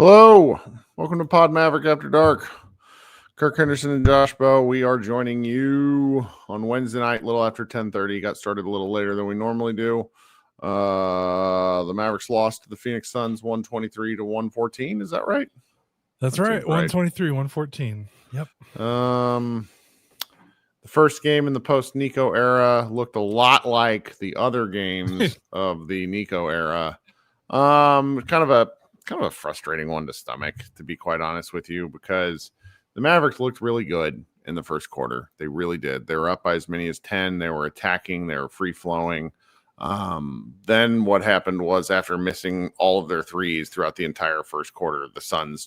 Hello, welcome to Pod Maverick After Dark. Kirk, Henderson, and Josh Bowe. We are joining you on Wednesday night, a little after 10:30. Got started a little later than we normally do. The Mavericks lost to the Phoenix Suns 123-114. Is that right? That's right. 123-114. Yep. The first game in the post Nico era looked a lot like the other games of the Nico era. Kind of a frustrating one to stomach, to be quite honest with you, because the Mavericks looked really good in the first quarter. They really did. They were up by as many as 10. They were attacking. They were free flowing. Then what happened was, after missing all of their threes throughout the entire first quarter, the Suns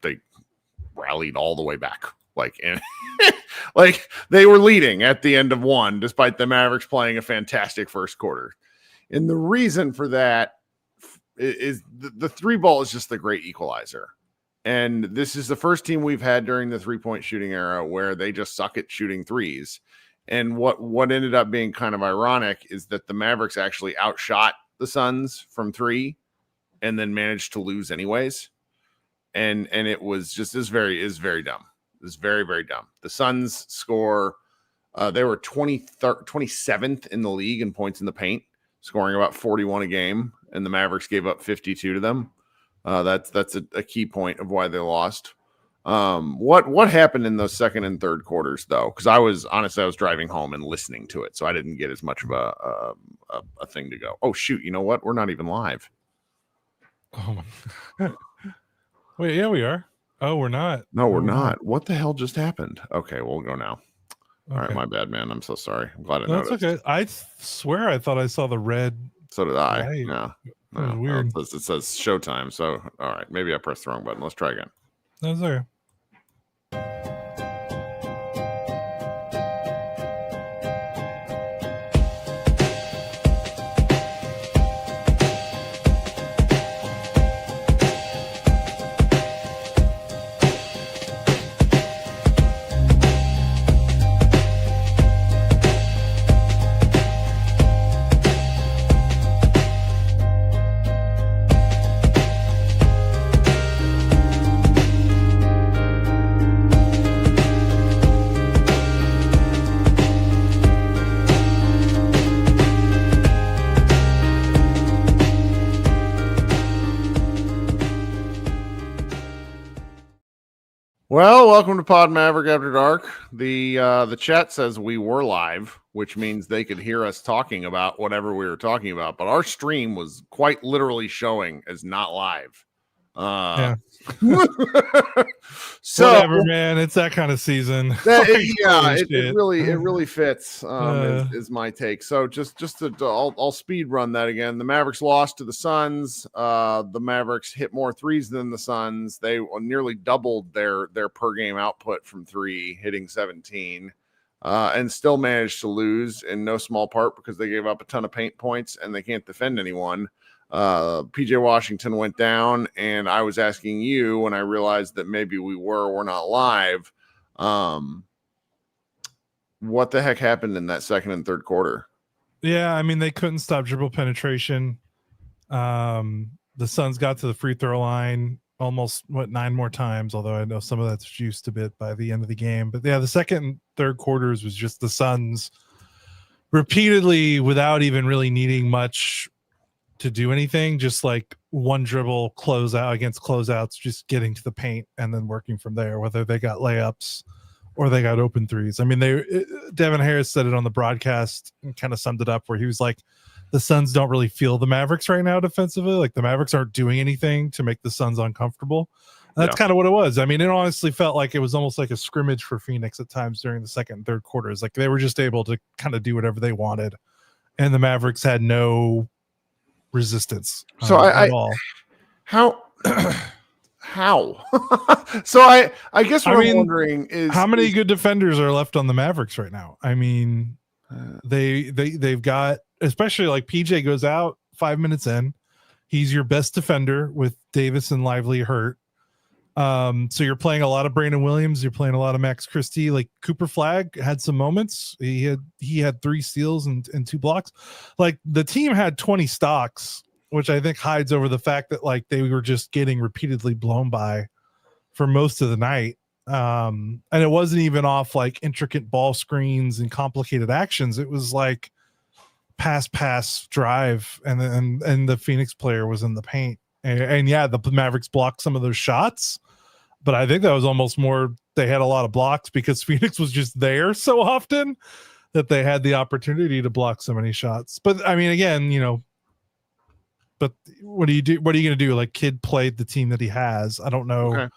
they rallied all the way back. Like they were leading at the end of one, despite the Mavericks playing a fantastic first quarter. And the reason for that is the three ball is just the great equalizer. And this is the first team we've had during the 3-point shooting era where they just suck at shooting threes. And what ended up being kind of ironic is that the Mavericks actually outshot the Suns from three and then managed to lose anyways. And it was just very dumb. It's very, very dumb. The Suns score, they were 27th in the league in points in the paint, scoring about 41 a game, and the Mavericks gave up 52 to them. That's a key point of why they lost. What happened in those second and third quarters, though? Because I was driving home and listening to it, so I didn't get as much of a thing to go. Oh shoot! You know what? We're not even live. Oh my. Wait, yeah, we are. Oh, we're not. No, we're not. What the hell just happened? Okay, we'll go now. All right, my bad, man. I'm so sorry. I'm glad I noticed. That's okay. I swear I thought I saw the red. So did I. Light. No, weird. It says showtime. So, all right, maybe I pressed the wrong button. Let's try again. That's okay. Well, welcome to Pod Maverick After Dark. The chat says we were live, which means they could hear us talking about whatever we were talking about, but our stream was quite literally showing as not live. Yeah. So whatever, man. It's that kind of season. It really fits. Is my take. So I'll speed run that again. The Mavericks lost to the Suns. The Mavericks hit more threes than the Suns. They nearly doubled their per game output from three, hitting 17, and still managed to lose in no small part because they gave up a ton of paint points and they can't defend anyone. PJ Washington went down, and I was asking you when I realized that maybe we're not live. What the heck happened in that second and third quarter? Yeah, I mean, they couldn't stop dribble penetration. The Suns got to the free throw line almost 9 more times, although I know some of that's juiced a bit by the end of the game. But yeah, the second and third quarters was just the Suns repeatedly, without even really needing much to do anything, just like one dribble closeout against closeouts, just getting to the paint and then working from there, whether they got layups or they got open threes. I mean, Devin Harris said it on the broadcast and kind of summed it up where he was like, the Suns don't really feel the Mavericks right now defensively. Like the Mavericks aren't doing anything to make the Suns uncomfortable. And that's kind of what it was. I mean, it honestly felt like it was almost like a scrimmage for Phoenix at times during the second and third quarters. Like they were just able to kind of do whatever they wanted. And the Mavericks had no resistance. So at all. How so I guess what I'm wondering is how many good defenders are left on the Mavericks right now. I mean, they've got, especially like PJ goes out 5 minutes in, he's your best defender with Davis and Lively hurt. So you're playing a lot of Brandon Williams, you're playing a lot of Max Christie. Like Cooper Flagg had some moments. He had 3 steals and 2 blocks. Like the team had 20 stocks which I think hides over the fact that like they were just getting repeatedly blown by for most of the night. And it wasn't even off like intricate ball screens and complicated actions. It was like pass drive, and the Phoenix player was in the paint. And yeah, the Mavericks blocked some of those shots, but I think that was almost more they had a lot of blocks because Phoenix was just there so often that they had the opportunity to block so many shots. But I mean, again, but what do you do? What are you going to do? Like, Kid played the team that he has. I don't know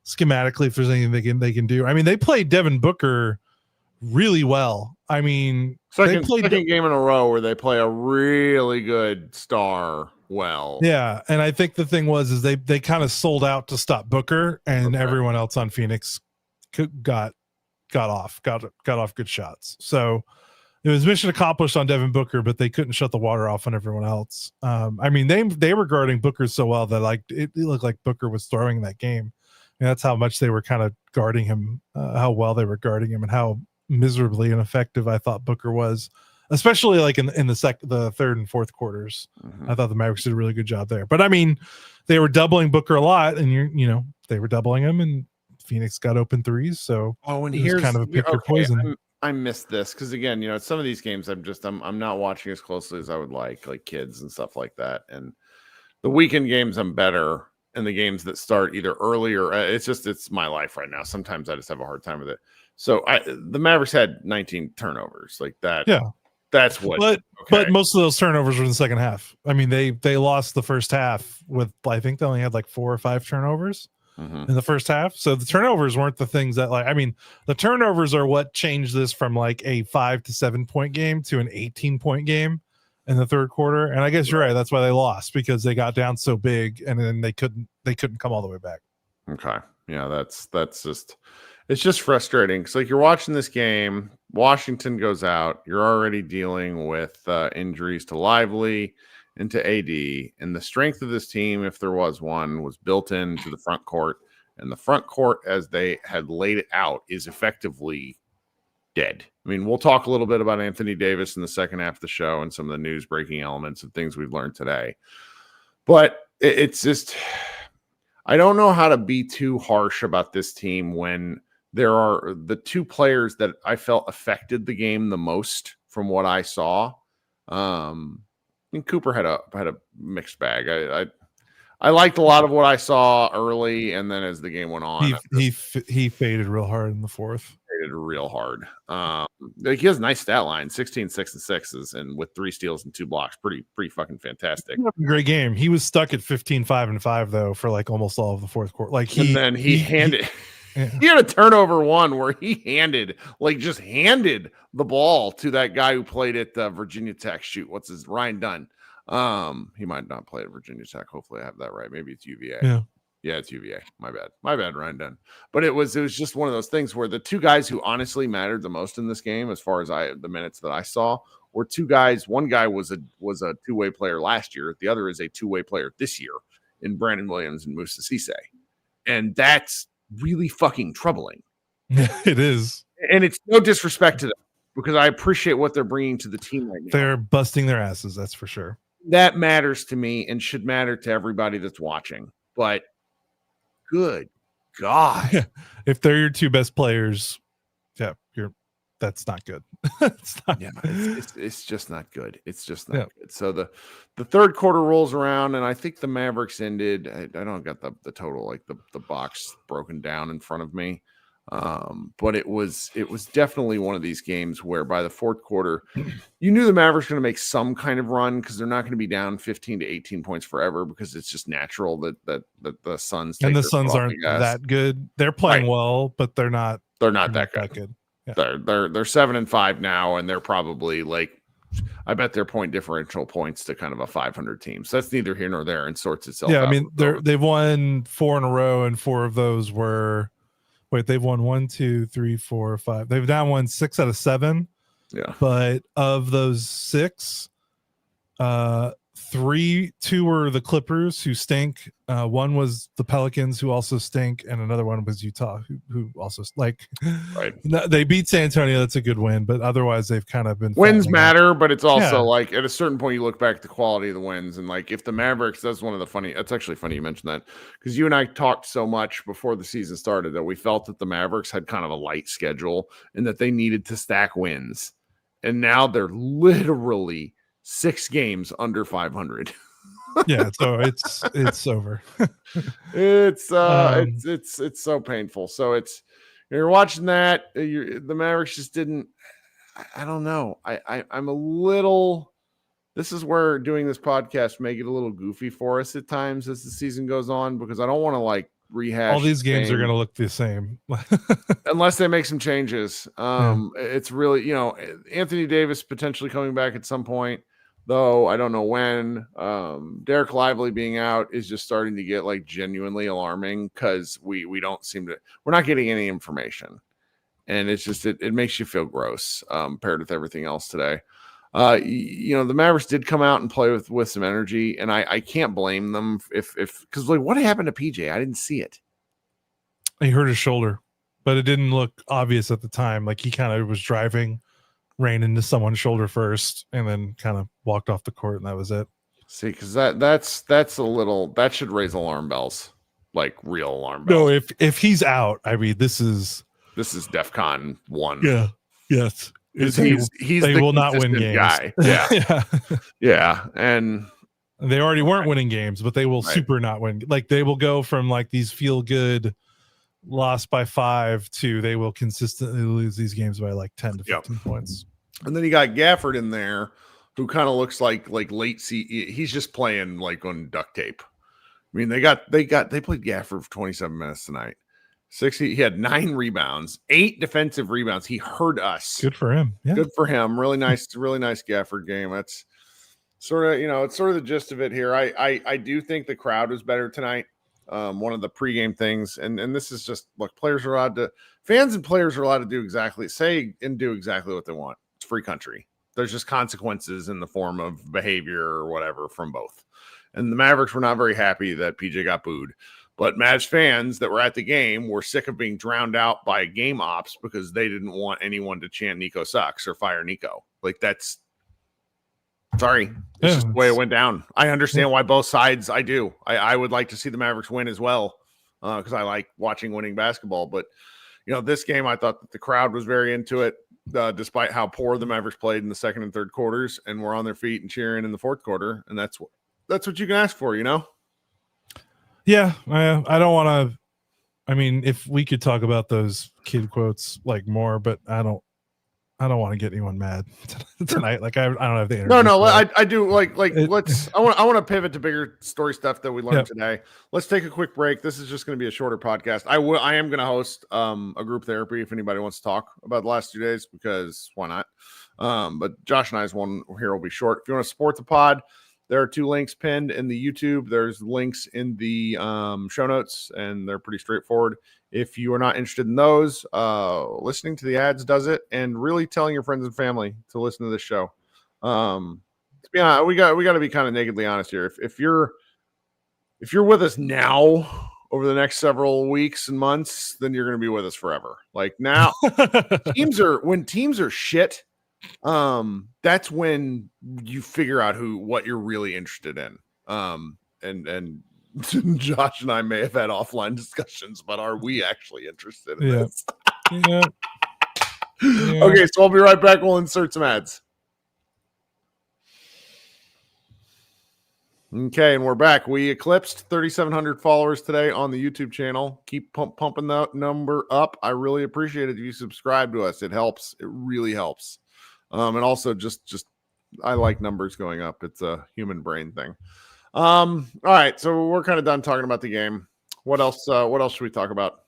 schematically if there's anything they can do. I mean, they played Devin Booker really well. I mean, second game in a row where they play a really good star well. Yeah, and I think the thing was they kind of sold out to stop Booker, and everyone else on Phoenix got off good shots. So it was mission accomplished on Devin Booker, but they couldn't shut the water off on everyone else. I mean, they were guarding Booker so well that like it looked like Booker was throwing that game. And that's how much they were kind of guarding him, how well they were guarding him, and how miserably ineffective I thought Booker was, especially like in the third and fourth quarters. I thought the Mavericks did a really good job there. But I mean, they were doubling Booker a lot, and they were doubling him, and Phoenix got open threes. So and here's kind of a pick your poison. I missed this because again, some of these games I'm not watching as closely as I would like kids and stuff like that. And the weekend games I'm better. And the games that start either earlier, it's my life right now. Sometimes I just have a hard time with it. So the Mavericks had 19 turnovers like that. Yeah, that's what. But most of those turnovers were in the second half. I mean, they lost the first half with, I think they only had like 4 or 5 turnovers in the first half. So the turnovers weren't the things that the turnovers are what changed this from like a 5 to 7 point game to an 18-point game in the third quarter. And I guess you're right. That's why they lost, because they got down so big and then they couldn't come all the way back. Okay. Yeah. That's just, it's just frustrating. Cause like you're watching this game, Washington goes out, you're already dealing with injuries to Lively and to AD, and the strength of this team, if there was one, was built into the front court, and the front court as they had laid it out is effectively dead. I mean, we'll talk a little bit about Anthony Davis in the second half of the show and some of the news breaking elements and things we've learned today. But it's just, I don't know how to be too harsh about this team when there are the two players that I felt affected the game the most from what I saw. I mean, Cooper had a mixed bag. I liked a lot of what I saw early, and then as the game went on, he faded real hard in the fourth. Faded real hard. Like he has a nice stat line: 16, 6, and 6s, and with 3 steals and 2 blocks, pretty fucking fantastic. Great game. He was stuck at 15, 5, and 5 though for like almost all of the fourth quarter. Like he had a turnover one where he just handed the ball to that guy who played at Virginia Tech. Ryan Dunn. He might not play at Virginia Tech. Hopefully I have that right. Maybe it's UVA. Yeah, it's UVA. My bad, Ryan Dunn. But it was just one of those things where the two guys who honestly mattered the most in this game, as far as the minutes that I saw, were two guys. One guy was a two-way player last year. The other is a two-way player this year in Brandon Williams and Moussa Cisse. And that's really fucking troubling. It is. And it's no disrespect to them, because I appreciate what they're bringing to the team right now. They're busting their asses, that's for sure. That matters to me and should matter to everybody that's watching. But good God. If they're your two best players, that's not good. It's just not good. It's just not good. So the third quarter rolls around, and I think the Mavericks ended. I don't got the total, like the box broken down in front of me. But it was definitely one of these games where by the fourth quarter, you knew the Mavericks were going to make some kind of run, because they're not going to be down 15 to 18 points forever, because it's just natural that the Suns and the Suns aren't that good. They're playing well, but they're not that good. Yeah. They're 7-5 now, and they're probably I bet their point differential points to kind of a 500 team. So that's neither here nor there, and sorts itself out. I mean, they've won 4 in a row, and 4 of those were. Wait, they've won 1, 2, 3, 4, 5. They've now won 6 out of 7. Yeah. But of those 6, two were the Clippers, who stink. One was the Pelicans, who also stink, and another one was Utah, who also right. They beat San Antonio. That's a good win, but otherwise they've kind of been wins matter, but it's also Yeah. like at a certain point you look back at the quality of the wins, and like if the Mavericks, that's one of the funny. It's actually funny you mentioned that, because you and I talked so much before the season started that we felt that the Mavericks had kind of a light schedule and that they needed to stack wins, and now they're literally 6 games under 500. Yeah, so it's over. It's so painful. So you're watching that. The Mavericks just didn't. I don't know. I'm a little. This is where doing this podcast may get a little goofy for us at times as the season goes on, because I don't want to like rehash. All these games are going to look the same unless they make some changes. It's really, Anthony Davis potentially coming back at some point, though I don't know when. Derek Lively being out is just starting to get like genuinely alarming, because we're not getting any information, and it's just it makes you feel gross paired with everything else today. The Mavericks did come out and play with some energy, and I can't blame them if because like what happened to PJ? I didn't see it. He hurt his shoulder, but it didn't look obvious at the time. Like he kind of was driving, ran into someone's shoulder first, and then kind of walked off the court, and that was it. See, because that's a little, that should raise alarm bells, like real alarm bells. No, if he's out, I mean, this is DEFCON 1. Yeah. Yes. He's they the will not win games. Guy. Yeah. Yeah. And they already weren't winning games, but they will super not win. Like they will go from like these feel good lost by 5 to they will consistently lose these games by like 10 to 15 points. And then you got Gafford in there, who kind of looks like late he's just playing like on duct tape. I mean, they played Gafford for 27 minutes tonight. He had 9 rebounds, 8 defensive rebounds. He hurt us. Good for him. Yeah. Good for him. Really nice Gafford game. That's sort of, it's sort of the gist of it here. I do think the crowd was better tonight. One of the pregame things, and this is just, look, fans and players are allowed to say and do exactly what they want. It's free country. There's just consequences in the form of behavior or whatever from both. And the Mavericks were not very happy that PJ got booed. But Mavs fans that were at the game were sick of being drowned out by game ops because they didn't want anyone to chant Nico sucks or fire Nico. Like that's sorry. It's just the way it went down. I understand why both sides. I do. I would like to see the Mavericks win as well, because I like watching winning basketball. But this game, I thought that the crowd was very into it, despite how poor the Mavericks played in the second and third quarters, and were on their feet and cheering in the fourth quarter. And that's what you can ask for, Yeah, I don't want to. I mean, if we could talk about those kid quotes like more, but I don't want to get anyone mad tonight. Like I don't have the energy. No. I do like let's. I want to pivot to bigger story stuff that we learned today. Let's take a quick break. This is just going to be a shorter podcast. I am going to host a group therapy if anybody wants to talk about the last 2 days, because why not? But Josh and I's one here will be short. If you want to support the pod, there are 2 links pinned in the YouTube. There's links in the show notes, and they're pretty straightforward. If you are not interested in those, listening to the ads does it, and really telling your friends and family to listen to this show. To be honest, we got to be kind of nakedly honest here. If you're with us now over the next several weeks and months, then you're going to be with us forever. Like now, when teams are shit. That's when you figure out what you're really interested in. And Josh and I may have had offline discussions, but are we actually interested in this? Yeah. Okay, so I'll be right back. We'll insert some ads. Okay, and we're back. We eclipsed 3,700 followers today on the YouTube channel. Keep pumping that number up. I really appreciate it if you subscribe to us. It helps. It really helps. And also just I like numbers going up. It's a human brain thing. All right, so we're kind of done talking about the game. What else should we talk about?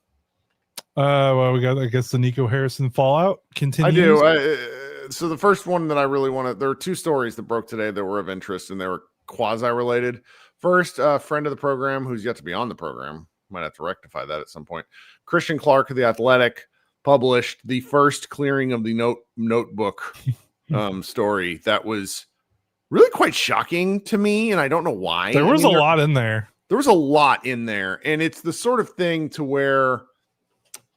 Well, we got, I guess, the Nico Harrison fallout continues. I do. So the first one that I really there were 2 stories that broke today that were of interest, and they were quasi-related. First, a friend of the program who's yet to be on the program, might have to rectify that at some point, Christian Clark of The Athletic, published the first clearing of the notebook story that was really quite shocking to me, and I don't know why. There was a lot in there. There was a lot in there, and it's the sort of thing to where,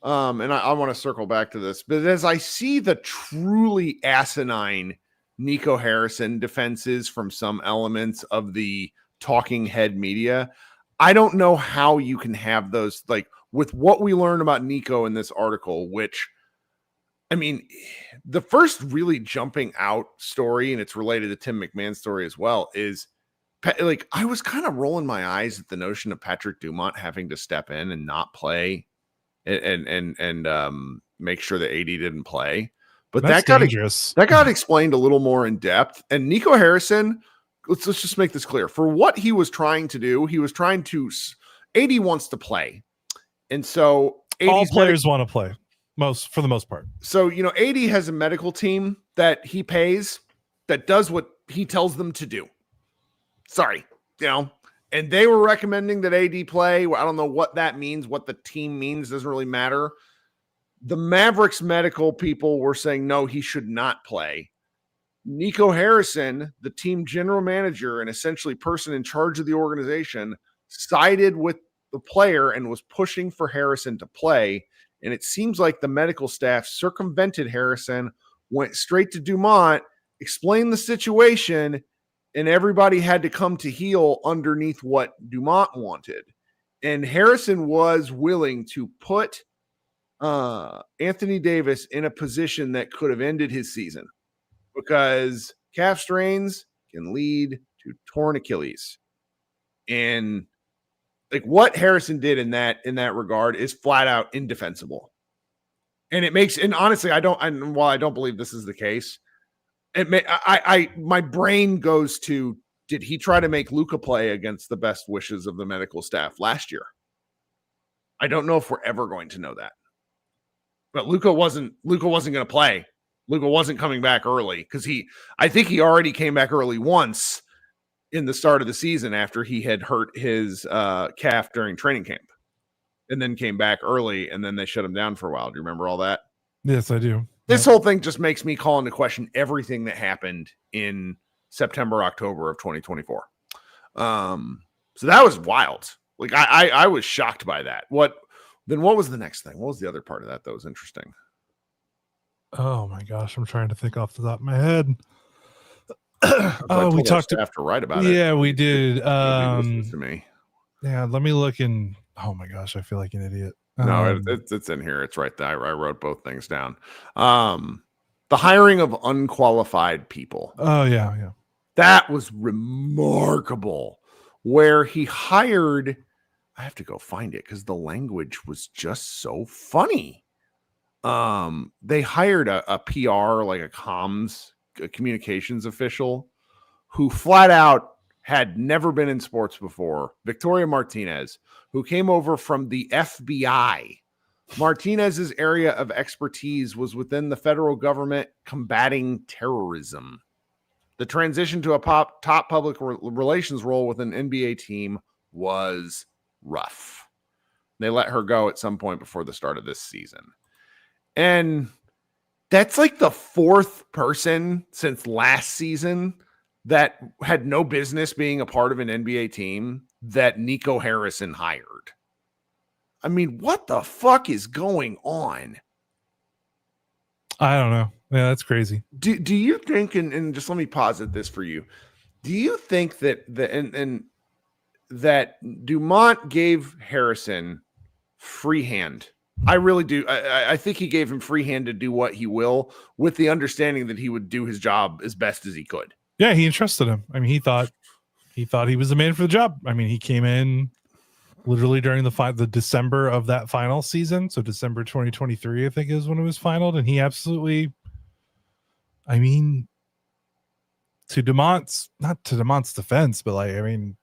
and I want to circle back to this, but as I see the truly asinine Nico Harrison defenses from some elements of the talking head media, I don't know how you can have those, like with what we learned about Nico in this article, which, I mean, the first really jumping out story, and it's related to Tim McMahon's story as well, is like I was kind of rolling my eyes at the notion of Patrick Dumont having to step in and not play and make sure that AD didn't play. But That's dangerous. That got explained a little more in depth. And Nico Harrison, let's just make this clear. For what he was trying to do, he was trying to AD wants to play. And so all players want to play for the most part. So, AD has a medical team that he pays that does what he tells them to do. Sorry, and they were recommending that AD play. I don't know what that means, what the team means, doesn't really matter. The Mavericks medical people were saying, no, he should not play. Nico Harrison, the team general manager and essentially person in charge of the organization, sided with the player and was pushing for Harrison to play. And it seems like the medical staff circumvented Harrison, went straight to Dumont, explained the situation, and everybody had to come to heel underneath what Dumont wanted. And Harrison was willing to put Anthony Davis in a position that could have ended his season, because calf strains can lead to torn Achilles. And like what Harrison did in that regard is flat out indefensible. And honestly, while I don't believe this is the case, my brain goes to, did he try to make Luka play against the best wishes of the medical staff last year? I don't know if we're ever going to know that. But Luka wasn't going to play. Luka wasn't coming back early because I think he already came back early once in the start of the season after he had hurt his calf during training camp, and then came back early, and then they shut him down for a while. Do you remember all that? Yes, I do. This whole thing just makes me call into question everything that happened in September, October of 2024. So that was wild. Like I was shocked by that. What was the next thing? What was the other part of that was interesting? Oh my gosh, I'm trying to think off the top of my head. We talked to write about it. Yeah, we did. To me. Yeah, let me look in. Oh my gosh, I feel like an idiot. No, it's in here. It's right there. I wrote both things down. The hiring of unqualified people. Oh yeah. That was remarkable. Where he hired, I have to go find it because the language was just so funny. They hired a PR, like a communications official who flat out had never been in sports before, Victoria Martinez, who came over from the FBI. Martinez's area of expertise was within the federal government combating terrorism. The transition to a top public relations role with an NBA team was rough. They let her go at some point before the start of this season. And that's like the fourth person since last season that had no business being a part of an NBA team that Nico Harrison hired. I mean, what the fuck is going on? I don't know. Yeah, that's crazy. Do you think, and just let me posit this for you. Do you think that that Dumont gave Harrison free hand? I really do. I think he gave him free hand to do what he will, with the understanding that he would do his job as best as he could. Yeah, he entrusted him. I mean, he thought he was the man for the job. I mean, he came in literally during the December of that final season. So December 2023, I think, is when it was finaled. And he absolutely, I mean, not to Dumont's defense, but like, I mean,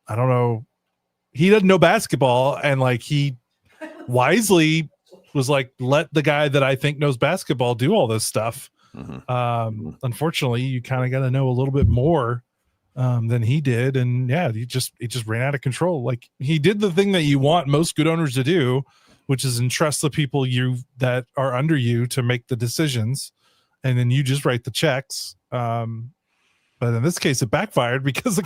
I don't know. He doesn't know basketball. And like, he wisely was like, let the guy that I think knows basketball do all this stuff. Mm-hmm. Unfortunately, you kind of got to know a little bit more than he did, and yeah, it just ran out of control. Like, he did the thing that you want most good owners to do, which is entrust the people that are under you to make the decisions, and then you just write the checks. But in this case, it backfired because the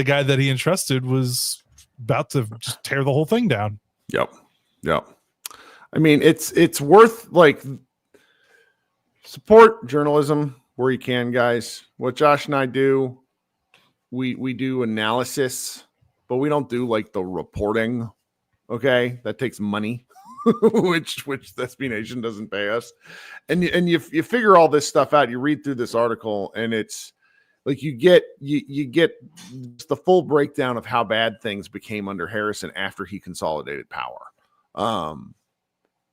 guy that he entrusted was about to just tear the whole thing down. Yep. I mean, it's worth like support journalism where you can, guys. What Josh and I do, we do analysis, but we don't do like the reporting. Okay, that takes money, which SB Nation doesn't pay us. And you figure all this stuff out. You read through this article, and it's like you get the full breakdown of how bad things became under Harrison after he consolidated power.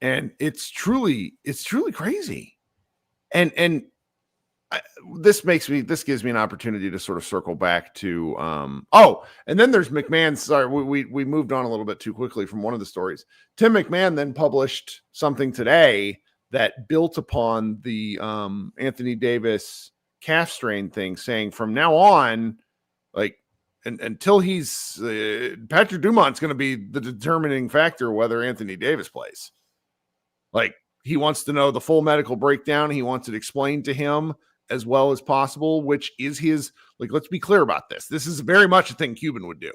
And it's truly crazy. And this gives me an opportunity to sort of circle back to and then there's McMahon. Sorry, we moved on a little bit too quickly from one of the stories. Tim McMahon then published something today that built upon the Anthony Davis calf strain thing, saying from now on, like, and until he's Patrick Dumont's going to be the determining factor whether Anthony Davis plays. Like, he wants to know the full medical breakdown. He wants it explained to him as well as possible, which is his, like, let's be clear about this. This is very much a thing Cuban would do.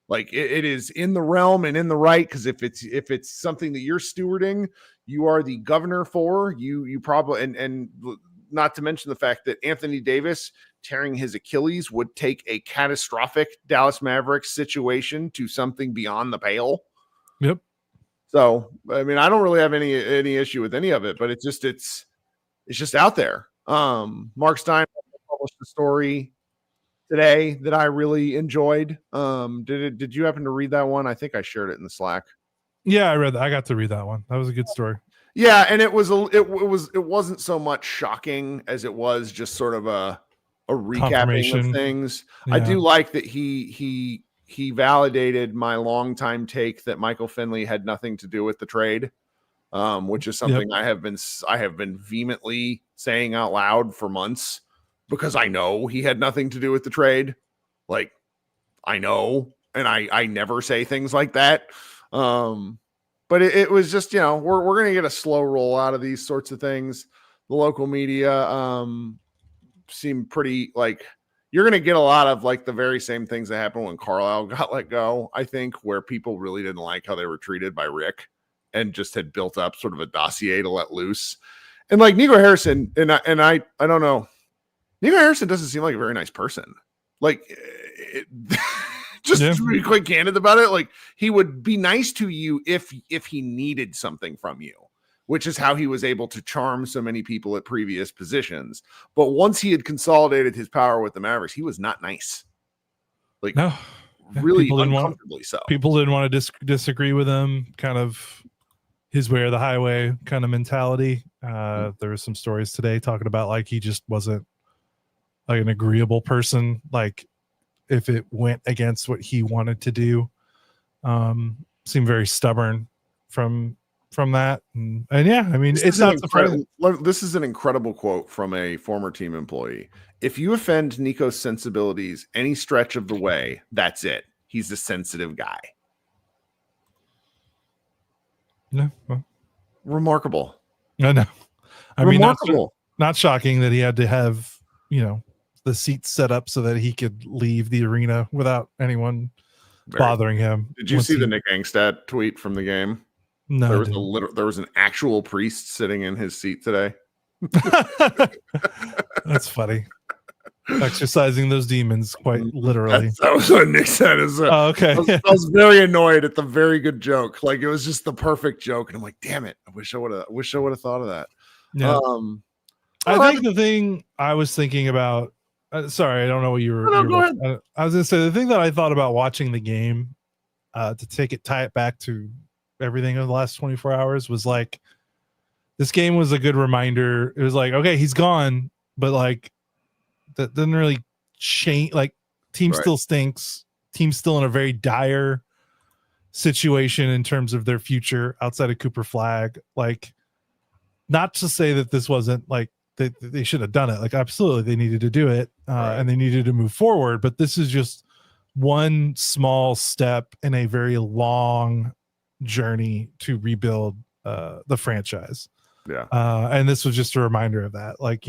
Like, it is in the realm and in the right, because if it's something that you're stewarding, you are the governor for, you probably, and not to mention the fact that Anthony Davis tearing his Achilles would take a catastrophic Dallas Mavericks situation to something beyond the pale. Yep. So, I mean, I don't really have any issue with any of it, but it's just out there. Mark Stein published a story today that I really enjoyed. Did you happen to read that one? I think I shared it in the Slack. Yeah, I read that. I got to read that one. That was a good story. Yeah, and it wasn't so much shocking as it was just sort of a recapping of things. Yeah. I do like that he validated my longtime take that Michael Finley had nothing to do with the trade, which is something I have been vehemently saying out loud for months, because I know he had nothing to do with the trade. Like, I know, and I never say things like that. But it was just, we're going to get a slow roll out of these sorts of things. The local media seem pretty, like, you're going to get a lot of like the very same things that happened when Carlisle got let go, I think, where people really didn't like how they were treated by Rick and just had built up sort of a dossier to let loose. And like Nico Harrison, and I don't know, Nico Harrison doesn't seem like a very nice person. Like, to be quite candid about it, like, he would be nice to you if he needed something from you, which is how he was able to charm so many people at previous positions. But once he had consolidated his power with the Mavericks, he was not nice. Like, no, really uncomfortably so. People didn't want to disagree with him, kind of his way or the highway kind of mentality. There were some stories today talking about like he just wasn't like an agreeable person. Like, if it went against what he wanted to do, seemed very stubborn from that. And yeah, I mean, it's not surprising. This is an incredible quote from a former team employee. If you offend Nico's sensibilities any stretch of the way, that's it. He's a sensitive guy. No, well, remarkable. I know. I remarkable. mean, not shocking that he had to have, the seats set up so that he could leave the arena without anyone bothering him. Did you see the Nick Angstad tweet from the game? No, there was an actual priest sitting in his seat today. That's funny. Exercising those demons, quite literally. That was what Nick said. Okay. I was very annoyed at the very good joke. Like, it was just the perfect joke, and I'm like, damn it! I wish I would have thought of that. Yeah. I think the thing I was thinking about. Sorry, I don't know what you were. Go ahead. I was going to say the thing that I thought about watching the game, to tie it back to everything of the last 24 hours, was like, this game was a good reminder. It was like, okay, he's gone, but like, that doesn't really change. Like, team still stinks. Team's still in a very dire situation in terms of their future outside of Cooper Flag. Like, not to say that this wasn't like they should have done it. Like, absolutely, they needed to do it, and they needed to move forward. But this is just one small step in a very long journey to rebuild the franchise. Yeah. And this was just a reminder of that. Like,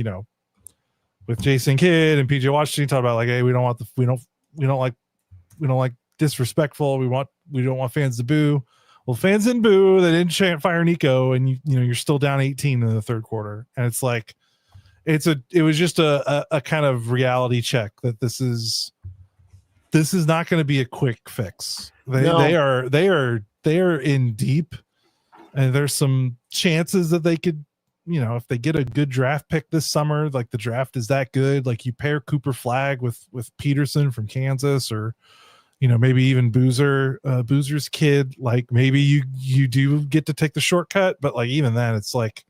with Jason Kidd and PJ Washington talking about like, hey, we don't like disrespectful. We don't want fans to boo. Well, fans didn't boo. They didn't chant fire Nico, and you're still down 18 in the third quarter. And it's like, it was just a kind of reality check that this is not going to be a quick fix. They are in deep, and there's some chances that they could, if they get a good draft pick this summer, like the draft is that good, like you pair Cooper Flagg with Peterson from Kansas, or maybe even Boozer's kid, like maybe you do get to take the shortcut, but like even then it's like,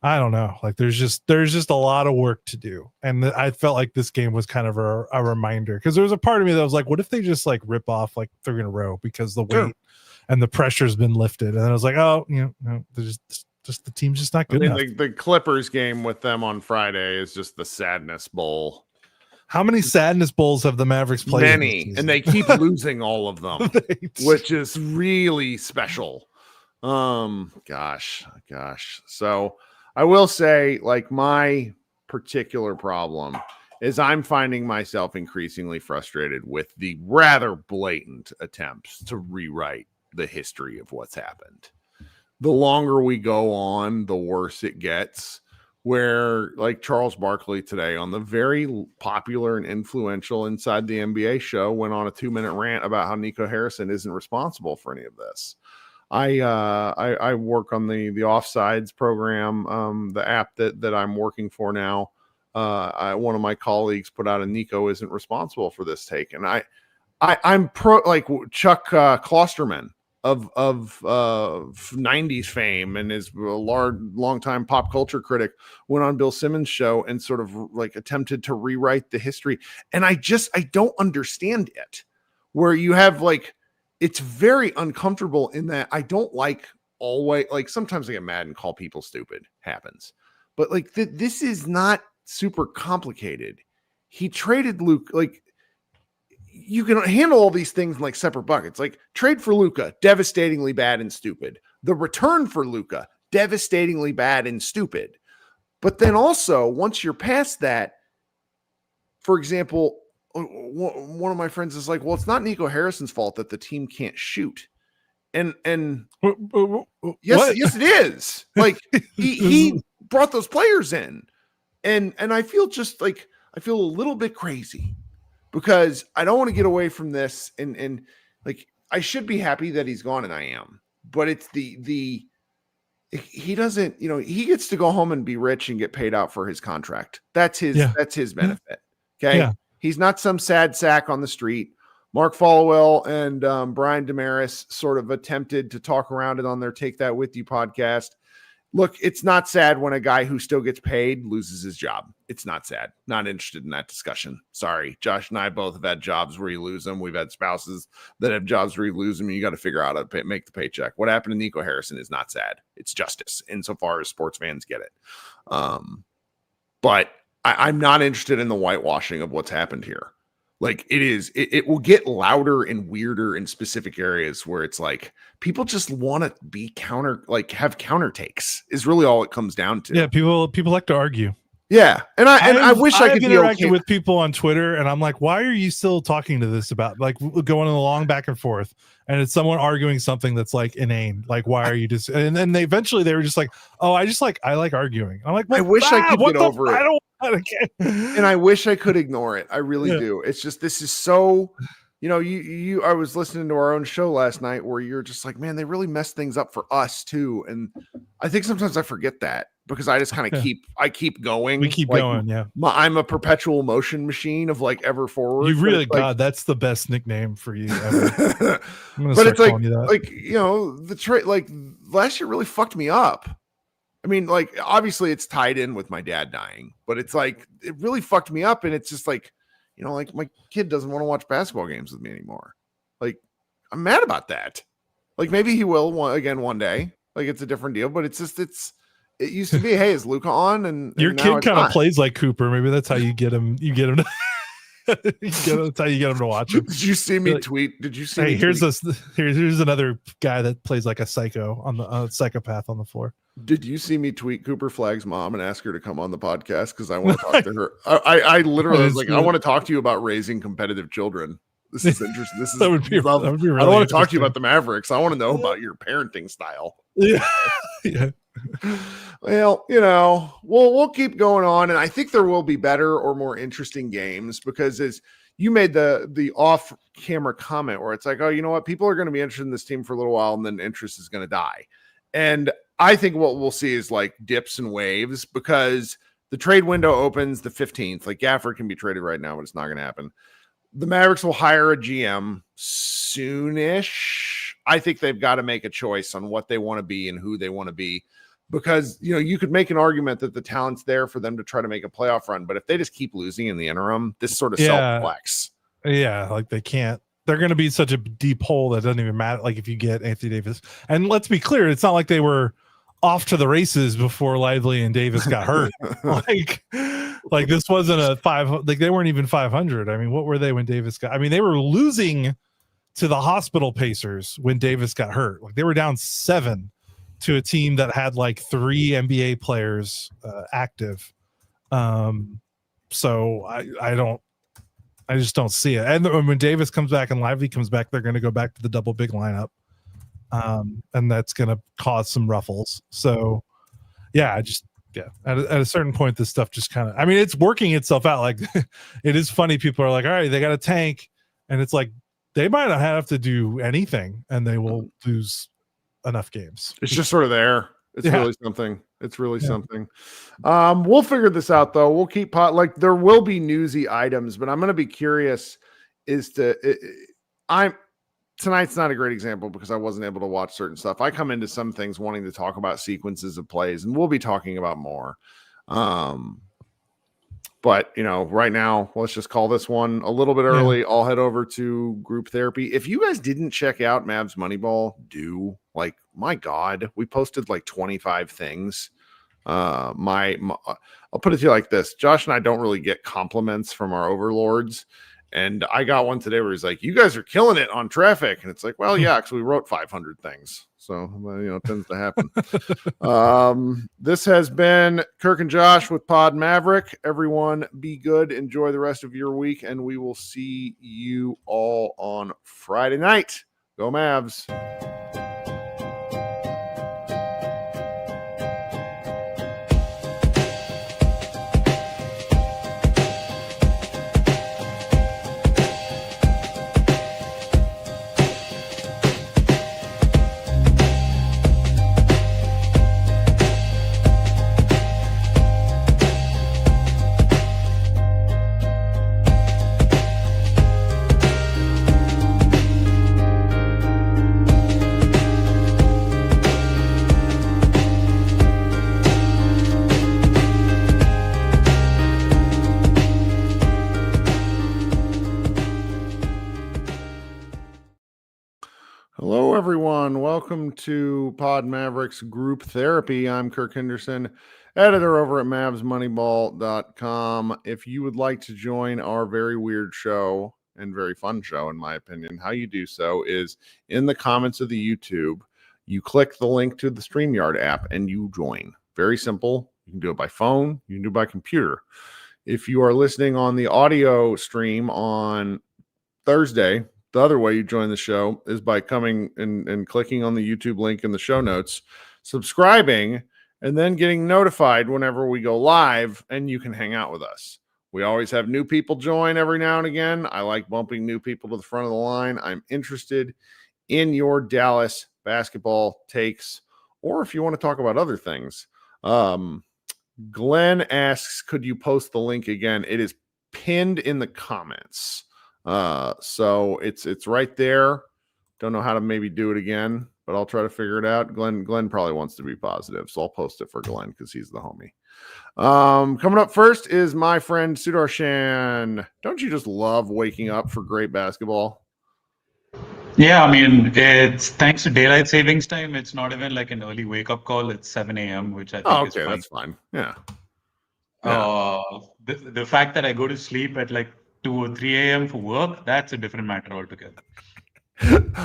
I don't know, like there's just a lot of work to do. And I felt like this game was kind of a reminder, because there was a part of me that was like, what if they just like rip off like 3 in a row because the weight and the pressure's been lifted? And I was like, oh, no, there's just the team's just not good enough. The Clippers game with them on Friday is just the sadness bowl. How many sadness bowls have the Mavericks played? Many, and they keep losing all of them, which is really special. Gosh. So I will say, like, my particular problem is I'm finding myself increasingly frustrated with the rather blatant attempts to rewrite the history of what's happened. The longer we go on, the worse it gets. Where, like Charles Barkley today on the very popular and influential Inside the NBA show went on a 2-minute rant about how Nico Harrison isn't responsible for any of this. I work on the Offsides program, the app that I'm working for now. One of my colleagues put out a Nico isn't responsible for this take, and I'm pro, like Chuck Klosterman of 90s fame and is a long-time pop culture critic, went on Bill Simmons' show and sort of like attempted to rewrite the history. And I don't understand it, where you have like, it's very uncomfortable in that I don't like always, like sometimes I get mad and call people stupid, happens. But like this is not super complicated. He traded Luke, like, you can handle all these things in like separate buckets. Like trade for Luka, devastatingly bad and stupid. The return for Luka, devastatingly bad and stupid. But then also, once you're past that, for example, one of my friends is like, well, it's not Nico Harrison's fault that the team can't shoot. And yes, it is. Like he brought those players in. And I feel a little bit crazy, because I don't want to get away from this, and like I should be happy that he's gone, and I am, but it's he doesn't, he gets to go home and be rich and get paid out for his contract. That's his benefit. Okay. Yeah. He's not some sad sack on the street. Mark Followell and Brian Damaris sort of attempted to talk around it on their Take That With You podcast. Look, it's not sad when a guy who still gets paid loses his job. It's not sad. Not interested in that discussion. Sorry. Josh and I both have had jobs where you lose them. We've had spouses that have jobs where you lose them. You got to figure out how to make the paycheck. What happened to Nico Harrison is not sad. It's justice insofar as sports fans get it. But I'm not interested in the whitewashing of what's happened here. Like it will get louder and weirder in specific areas where it's like people just want to be have counter takes is really all it comes down to. Yeah, people like to argue. Yeah, and I wish I could interact with people on Twitter, and I'm like, why are you still talking to this about, like, going in a long back and forth, and it's someone arguing something that's like inane. Like, why are you just? And then they were just like, oh, I like arguing. I'm like, well, I wish I could get over it. I don't want it. And I wish I could ignore it. I really do. It's just, this is so, I was listening to our own show last night where you're just like, man, they really messed things up for us too. And I think sometimes I forget that, because I just kind of keep going. We keep going. Yeah. I'm a perpetual motion machine of like ever forward. You really, God, that's the best nickname for you ever. But it's like the trade, like last year really fucked me up. I mean, like, obviously it's tied in with my dad dying, but it's like, it really fucked me up. And it's just like, like my kid doesn't want to watch basketball games with me anymore. Like, I'm mad about that. Like, maybe he will one day. Like, it's a different deal, but it's just, it used to be, hey, is Luka on? And your kid kind of plays like Cooper. Maybe that's how you get him. You get him to, that's how you get him to watch him. Did you see me tweet? Did you see? Hey, here's another guy that plays like a psycho on the psychopath on the floor. Did you see me tweet Cooper Flagg's mom and ask her to come on the podcast? Because I want to talk to her. I literally was like, I want to talk to you about raising competitive children. This is interesting. This is that would be really I don't want to talk to you about the Mavericks. I want to know about your parenting style. Yeah. Yeah. Well, we'll keep going on, and I think there will be better or more interesting games because as you made the off-camera comment where it's like, oh, you know what? People are going to be interested in this team for a little while, and then interest is going to die. And I think what we'll see is like dips and waves because the trade window opens the 15th. Like Gafford can be traded right now, but it's not going to happen. The Mavericks will hire a GM soonish. I think they've got to make a choice on what they want to be and who they want to be because, you could make an argument that the talent's there for them to try to make a playoff run. But if they just keep losing in the interim, this sort of self-flex. Yeah, like they can't. They're going to be such a deep hole that doesn't even matter. Like if you get Anthony Davis. And let's be clear, it's not like they were off to the races before Lively and Davis got hurt. like this wasn't a 5, like they weren't even 500. I mean, what were they when Davis got? I mean, they were losing to the hospital Pacers when Davis got hurt. Like they were down 7 to a team that had like 3 NBA players active. So I just don't see it. And when Davis comes back and Lively comes back, they're going to go back to the double big lineup. And that's going to cause some ruffles. So at a certain point, this stuff just kind of, I mean, it's working itself out. Like it is funny. People are like, all right, they got a tank. And it's like, they might not have to do anything and they will lose enough games. It's just sort of there. It's really something. It's really something. We'll figure this out though. We'll keep like there will be newsy items, but I'm going to be curious tonight's not a great example because I wasn't able to watch certain stuff. I come into some things wanting to talk about sequences of plays and we'll be talking about more. But right now, let's just call this one a little bit early. Yeah. I'll head over to group therapy. If you guys didn't check out Mavs Moneyball, like, my God, we posted like 25 things. I'll put it to you like this. Josh and I don't really get compliments from our overlords. And I got one today where he's like, you guys are killing it on traffic. And it's like, well, yeah, because we wrote 500 things. So, it tends to happen. This has been Kirk and Josh with Pod Maverick. Everyone be good. Enjoy the rest of your week. And we will see you all on Friday night. Go Mavs. Hello, everyone. Welcome to Pod Mavericks Group Therapy. I'm Kirk Henderson, editor over at MavsMoneyball.com. If you would like to join our very weird show and very fun show, in my opinion, how you do so is in the comments of the YouTube. You click the link to the StreamYard app and you join. Very simple. You can do it by phone. You can do it by computer. If you are listening on the audio stream on Thursday, the other way you join the show is by coming and clicking on the YouTube link in the show notes, subscribing, and then getting notified whenever we go live, and you can hang out with us. We always have new people join every now and again. I like bumping new people to the front of the line. I'm interested in your Dallas basketball takes, or if you want to talk about other things. Glenn asks, could you post the link again? It is pinned in the comments. So it's right there. Don't know how to maybe do it again, but I'll try to figure it out. Glenn probably wants to be positive, so I'll post it for Glenn because he's the homie. Coming up first is my friend Sudarshan. Don't you just love waking up for great basketball? Yeah, I mean, it's thanks to daylight savings time. It's not even like an early wake up call. It's 7 a.m., which I think is fine. That's fine. Yeah. The fact that I go to sleep at like 2 or 3 a.m. for work, that's a different matter altogether.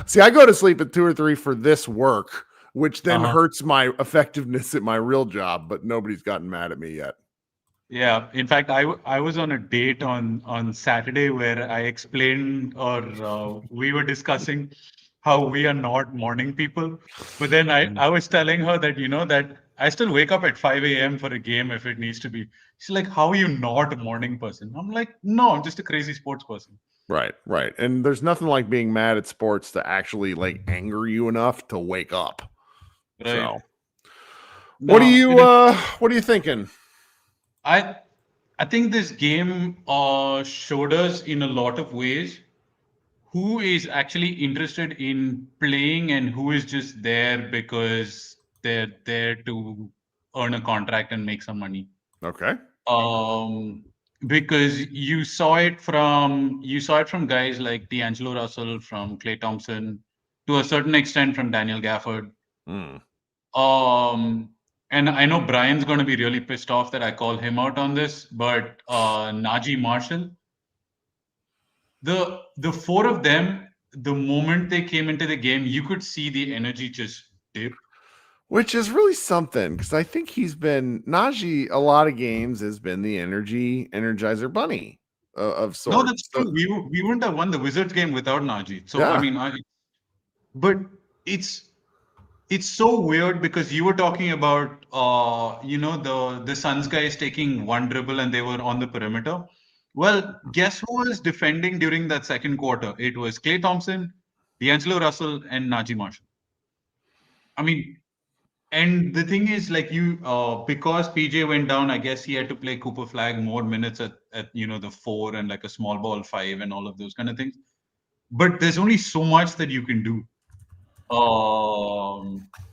See, I go to sleep at 2 or 3 for this work, which then hurts my effectiveness at my real job, but nobody's gotten mad at me yet. Yeah. In fact, I was on a date on Saturday where I explained, or we were discussing how we are not morning people. But then I was telling her that, that I still wake up at 5 a.m. for a game if it needs to be. She's like, how are you not a morning person? I'm like, no, I'm just a crazy sports person. Right. And there's nothing like being mad at sports to actually like anger you enough to wake up. Right. So No, what are you thinking? I think this game showed us in a lot of ways who is actually interested in playing and who is just there because they're there to earn a contract and make some money. Okay. Because you saw it from guys like D'Angelo Russell, from Klay Thompson, to a certain extent from Daniel Gafford. And I know Brian's going to be really pissed off that I call him out on this, but Najee Marshall, the four of them, the moment they came into the game, you could see the energy just dip. Which is really something, because I think Najee, a lot of games has been the energizer bunny of sorts. No, that's true. We wouldn't have won the Wizards game without Najee. So, yeah. But it's so weird because you were talking about, the Suns guys taking one dribble and they were on the perimeter. Well, guess who was defending during that second quarter? It was Klay Thompson, D'Angelo Russell, and Najee Marshall. I mean, and the thing is, like, because PJ went down, I guess he had to play Cooper Flag more minutes at the 4 and like a small ball 5 and all of those kind of things. But there's only so much that you can do.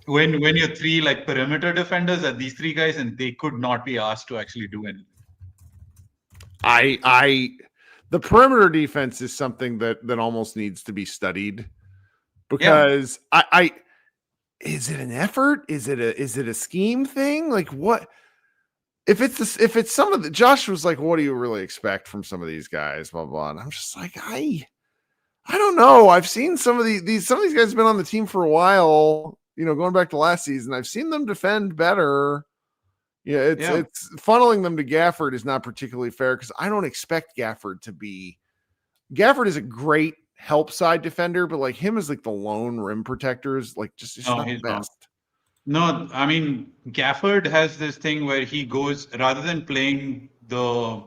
When you're three like perimeter defenders are these three guys, and they could not be asked to actually do anything. The perimeter defense is something that almost needs to be studied, because is it an effort? Is it a scheme thing? Like, what if it's some of the Josh was like, what do you really expect from some of these guys? Blah blah. And I'm just like, I don't know. I've seen some of these guys have been on the team for a while, going back to last season. I've seen them defend better. Yeah, it's funneling them to Gafford is not particularly fair, because I don't expect Gafford to be. Gafford is a great help side defender, but like him as like the lone rim protector is like just not the best. No, I mean, Gafford has this thing where he goes, rather than playing the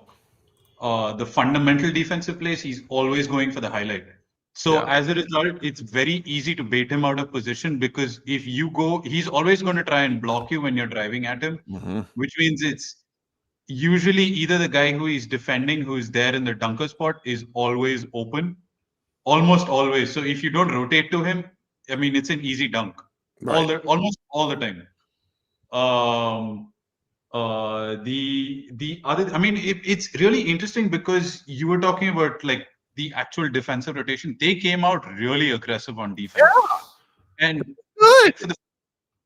fundamental defensive plays, he's always going for the highlight. So as a result, it's very easy to bait him out of position, because if you go, he's always going to try and block you when you're driving at him, which means it's usually either the guy who he's defending, who is there in the dunker spot, is always open, almost always. So if you don't rotate to him, I mean, it's an easy dunk, almost all the time. The other, I mean, it's really interesting because you were talking about like the actual defensive rotation. They came out really aggressive on defense. Yeah. And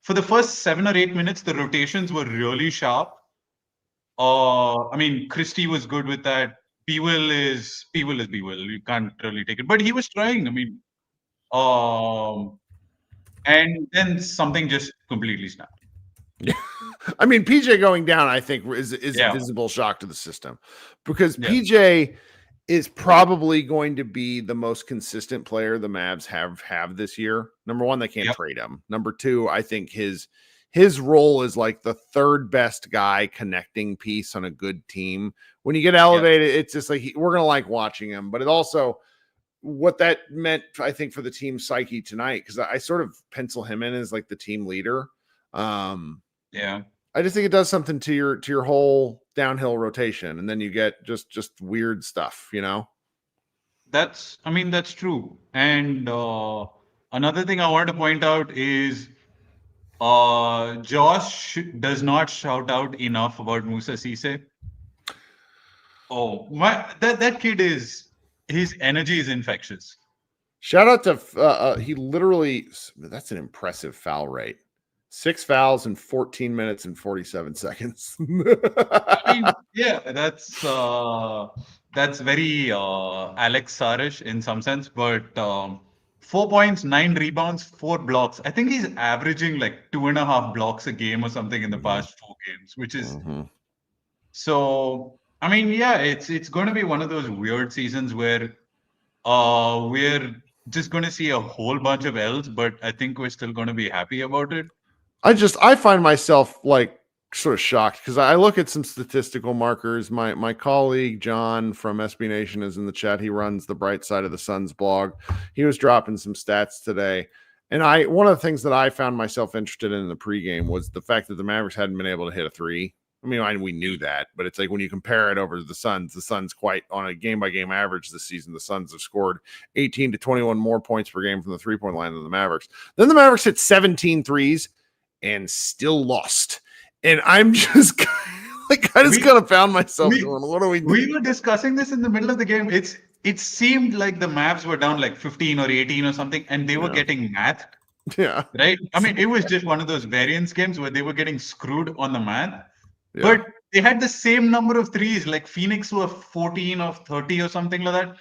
for the first 7 or 8 minutes, the rotations were really sharp. I mean, Christie was good with that. P-Will is P-Will. You can't really take it. But he was trying. I mean, and then something just completely snapped. Yeah. I mean, PJ going down, I think, is a visible shock to the system, because PJ is probably going to be the most consistent player the Mavs have this year. Number one, they can't trade him. Number two, I think his role is like the third best guy connecting piece on a good team. When you get elevated, it's just like we're going to like watching him. But it also, what that meant, I think, for the team psyche tonight, because I sort of pencil him in as like the team leader. I just think it does something to your whole downhill rotation, and then you get just weird stuff, That's true. And another thing I want to point out is Josh does not shout out enough about Musa Cisse. Oh, that kid his energy is infectious. Shout out to he literally, that's an impressive foul rate. 6 fouls in 14 minutes and 47 seconds. I mean, yeah, that's very Alex Sarish in some sense, but 4 points, 9 rebounds, 4 blocks. I think he's averaging like 2.5 blocks a game or something in the past 4 games, which is so. I mean, yeah, it's going to be one of those weird seasons where we're just going to see a whole bunch of L's, but I think we're still going to be happy about it. I find myself like sort of shocked because I look at some statistical markers. My colleague John from SB Nation is in the chat. He runs the Bright Side of the Suns blog. He was dropping some stats today. And one of the things that I found myself interested in the pregame was the fact that the Mavericks hadn't been able to hit a three. I mean, we knew that, but it's like when you compare it over to the Suns quite on a game-by-game average this season, the Suns have scored 18 to 21 more points per game from the three-point line than the Mavericks. Then the Mavericks hit 17 threes and still lost. And I'm just like, I just kind of found myself going, what are we doing? We were discussing this in the middle of the game. It seemed like the Mavs were down like 15 or 18 or something, and they were getting mathed. Yeah. Right? I mean, it was just one of those variance games where they were getting screwed on the math. Yeah. But they had the same number of threes. Like Phoenix were 14 of 30 or something like that.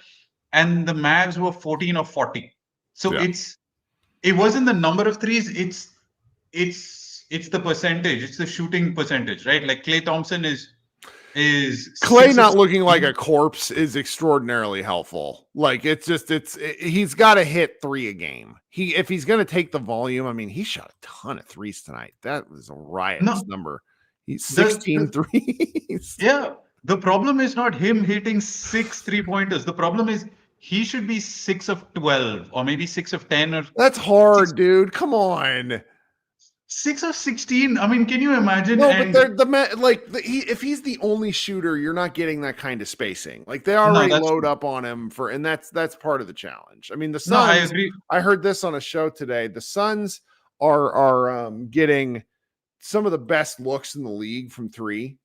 And the Mavs were 14 of 40. So it wasn't the number of threes, it's the percentage, it's the shooting percentage, right? Like Klay Thompson is Klay not looking like a corpse is extraordinarily helpful. Like he's got to hit 3 a game. If he's going to take the volume, I mean, he shot a ton of threes tonight. That was a riotous number. He's 16 threes. Yeah. The problem is not him hitting 6 3-pointers. The problem is he should be 6 of 12 or maybe 6 of 10 or that's hard, dude. Come on. 6 of 16. I mean, can you imagine? No, but if he's the only shooter, you're not getting that kind of spacing. Like they already load up on him and that's part of the challenge. I mean, the Suns. No, I agree. I heard this on a show today. The Suns are getting some of the best looks in the league from 3.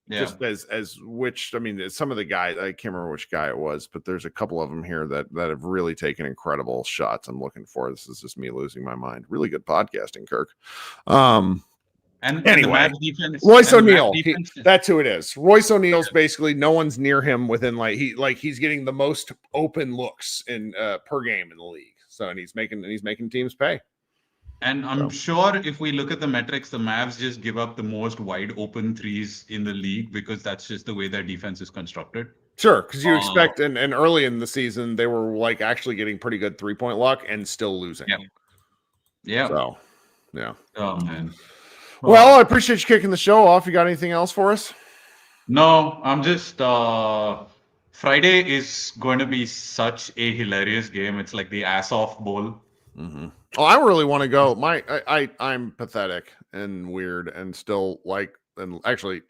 Yeah. Just as which, I mean, some of the guys, I can't remember which guy it was, but there's a couple of them here that have really taken incredible shots. I'm looking for. This is just me losing my mind. Really good podcasting, Kirk. And anyway, Royce O'Neal, that's who it is. Royce O'Neal's basically no one's near him within he's getting the most open looks in per game in the league. So and he's making teams pay. And I'm sure if we look at the metrics, the Mavs just give up the most wide open threes in the league because that's just the way their defense is constructed. Sure, because you expect and early in the season they were like actually getting pretty good 3-point luck and still losing. Yeah. So, yeah. Oh man. Well, I appreciate you kicking the show off. You got anything else for us? No, I'm just Friday is going to be such a hilarious game. It's like the ass off bowl. Mm-hmm. Oh, I really want to go. I'm pathetic and weird and still actually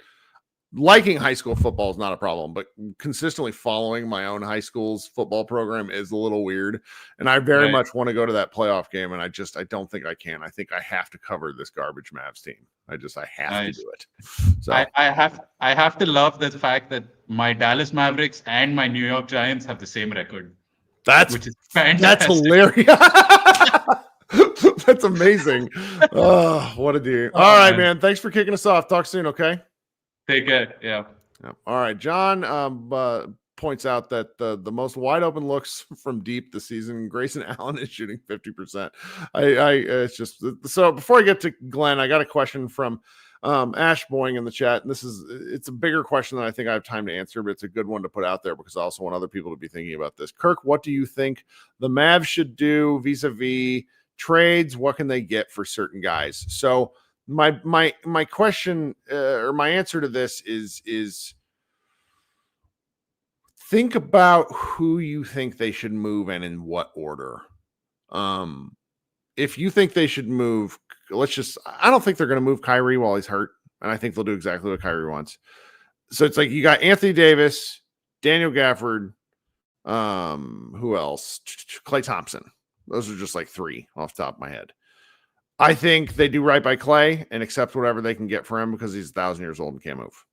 liking high school football is not a problem, but consistently following my own high school's football program is a little weird. And I very much want to go to that playoff game. And I don't think I can. I think I have to cover this garbage Mavs team. I have to do it. So I have to love the fact that my Dallas Mavericks and my New York Giants have the same record. Which is fantastic. That's hilarious. That's amazing. Oh, what a dude. All right, man. Thanks for kicking us off. Talk soon, okay? Take care. Yeah. All right. John points out that the most wide open looks from deep this season, Grayson Allen is shooting 50%. It's just so before I get to Glenn, I got a question from Ash Boying in the chat, and it's a bigger question than I think I have time to answer, but it's a good one to put out there because I also want other people to be thinking about this. Kirk, what do you think the Mavs should do vis-a-vis trades? What can they get for certain guys? So my question or my answer to this is think about who you think they should move and in what order. If you think they should move, I don't think they're going to move Kyrie while he's hurt. And I think they'll do exactly what Kyrie wants. So it's like you got Anthony Davis, Daniel Gafford, who else? Klay Thompson. Those are just like 3 off the top of my head. I think they do right by Klay and accept whatever they can get for him because he's 1,000 years old and can't move.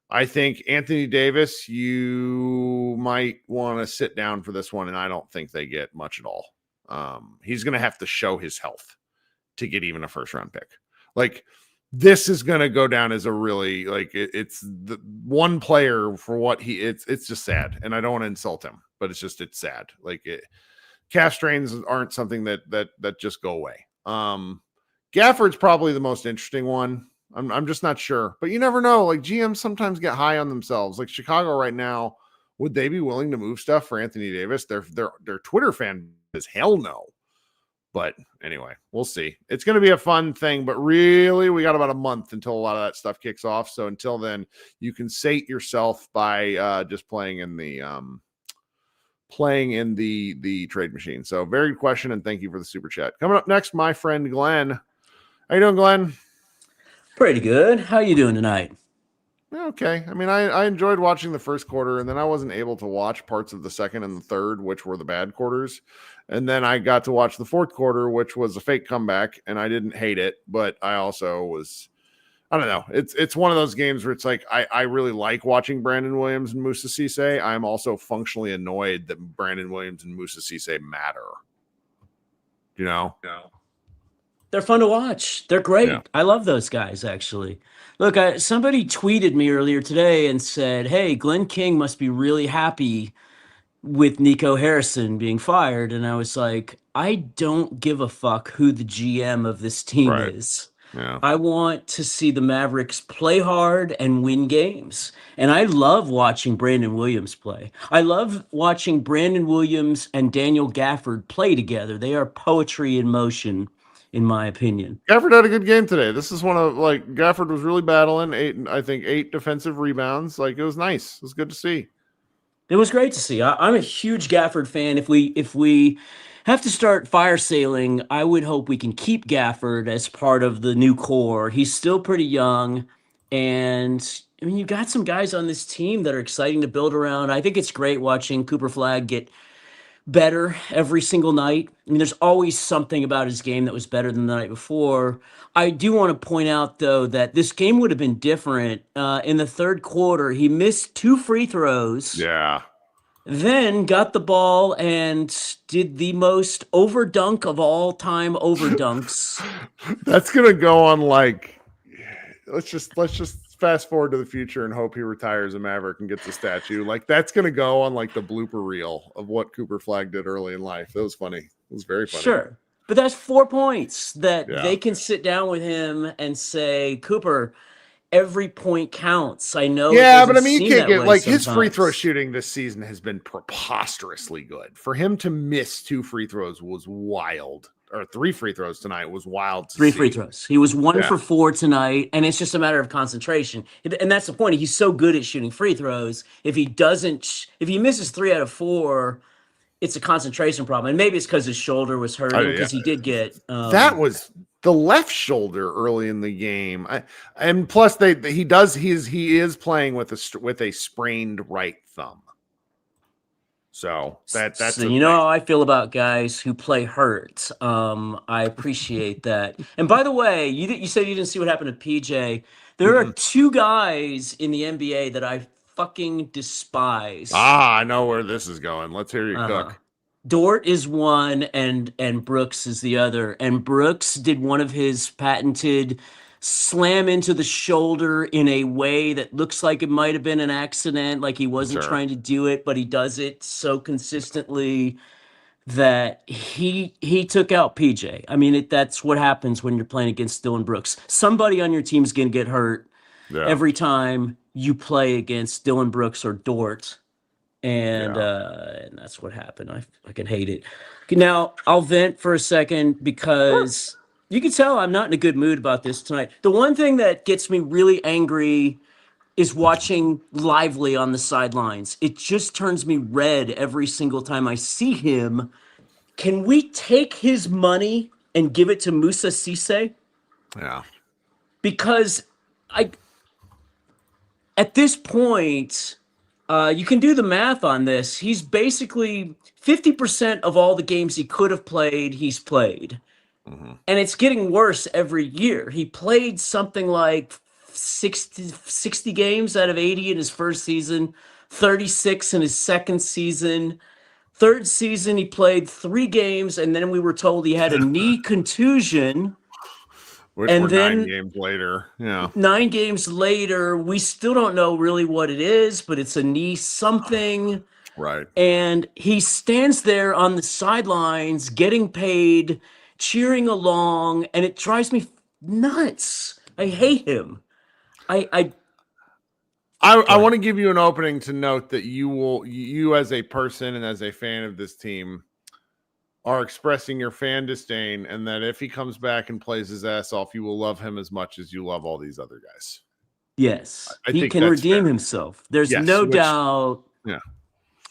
I think Anthony Davis, you might want to sit down for this one, and I don't think they get much at all. He's going to have to show his health to get even a first-round pick. Like, this is going to go down as a really, it's the one player for what it's just sad. And I don't want to insult him, but it's sad. calf strains aren't something that just go away. Gafford's probably the most interesting one. I'm just not sure, but you never know. Like GMs sometimes get high on themselves. Like Chicago right now, would they be willing to move stuff for Anthony Davis? Their Twitter fan is hell no. But anyway, we'll see. It's going to be a fun thing, but really we got about a month until a lot of that stuff kicks off. So until then, you can sate yourself by just playing in the trade machine. So very good question, and thank you for the super chat. Coming up next, my friend Glenn. How you doing, Glenn? Pretty good. How you doing tonight? Okay. I mean, I enjoyed watching the first quarter, and then I wasn't able to watch parts of the second and the third, which were the bad quarters. And then I got to watch the fourth quarter, which was a fake comeback, and I didn't hate it, but I also was, I don't know. It's one of those games where it's like I really like watching Brandon Williams and Moussa Cisse. I'm also functionally annoyed that Brandon Williams and Moussa Cisse matter. You know? No. They're fun to watch. They're great. Yeah. I love those guys, actually. Look, somebody tweeted me earlier today and said, hey, Glenn King must be really happy with Nico Harrison being fired. And I was like, I don't give a fuck who the GM of this team is. Yeah. I want to see the Mavericks play hard and win games. And I love watching Brandon Williams play. I love watching Brandon Williams and Daniel Gafford play together. They are poetry in motion, in my opinion. Gafford had a good game today. This is one of, like, Gafford was really battling. 8 defensive rebounds. Like, it was nice. It was good to see. It was great to see. I'm a huge Gafford fan. If we have to start fire sailing, I would hope we can keep Gafford as part of the new core. He's still pretty young, and I mean, you got some guys on this team that are exciting to build around. I think it's great watching Cooper Flagg get better every single night. I mean, there's always something about his game that was better than the night before. I do want to point out, though, that this game would have been different. In the third quarter, he missed 2 free throws. Yeah. Then got the ball and did the most overdunk of all time overdunks. That's gonna go on like, let's just fast forward to the future and hope he retires a Maverick and gets a statue. Like, that's gonna go on like the blooper reel of what Cooper Flagg did early in life. That was funny. It was very funny. Sure. But that's 4 points that they can sit down with him and say, Cooper, every point counts. I know. Yeah, but I mean, you can't get like his free throw shooting this season has been preposterously good. For him to miss 2 free throws was wild, or 3 free throws tonight was wild. 3 free throws. He was 1 for 4 tonight, and it's just a matter of concentration. And that's the point. He's so good at shooting free throws. If he misses 3 out of 4, it's a concentration problem. And maybe it's because his shoulder was hurting, because he did get that was the left shoulder early in the game. And plus he is playing with a sprained right thumb. So that's so, you know how I feel about guys who play hurt. I appreciate that. And by the way, you said you didn't see what happened to PJ. There are 2 guys in the NBA that I fucking despise. I know where this is going. Let's hear you cook. Dort is one, and Brooks is the other. And Brooks did one of his patented slam into the shoulder in a way that looks like it might have been an accident, like he wasn't trying to do it, but he does it so consistently that he took out PJ. I mean, that's what happens when you're playing against Dillon Brooks. Somebody on your team's going to get hurt every time you play against Dillon Brooks or Dort. And that's what happened. I fucking hate it. Now, I'll vent for a second because you can tell I'm not in a good mood about this tonight. The one thing that gets me really angry is watching Lively on the sidelines. It just turns me red every single time I see him. Can we take his money and give it to Moussa Cisse? Yeah. Because at this point, you can do the math on this. He's basically 50% of all the games he could have played, he's played. Mm-hmm. And it's getting worse every year. He played something like 60 games out of 80 in his first season, 36 in his second season. Third season, he played 3 games, and then we were told he had a knee contusion. And then 9 games later, 9 games later, we still don't know really what it is, but it's a knee something. Right. And he stands there on the sidelines getting paid, cheering along, and it drives me nuts. I hate him. I want to give you an opening to note that you as a person and as a fan of this team are expressing your fan disdain, and that if he comes back and plays his ass off, you will love him as much as you love all these other guys. Yes, I he think can that's redeem fair. himself. There's Yes, no which- doubt. Yeah.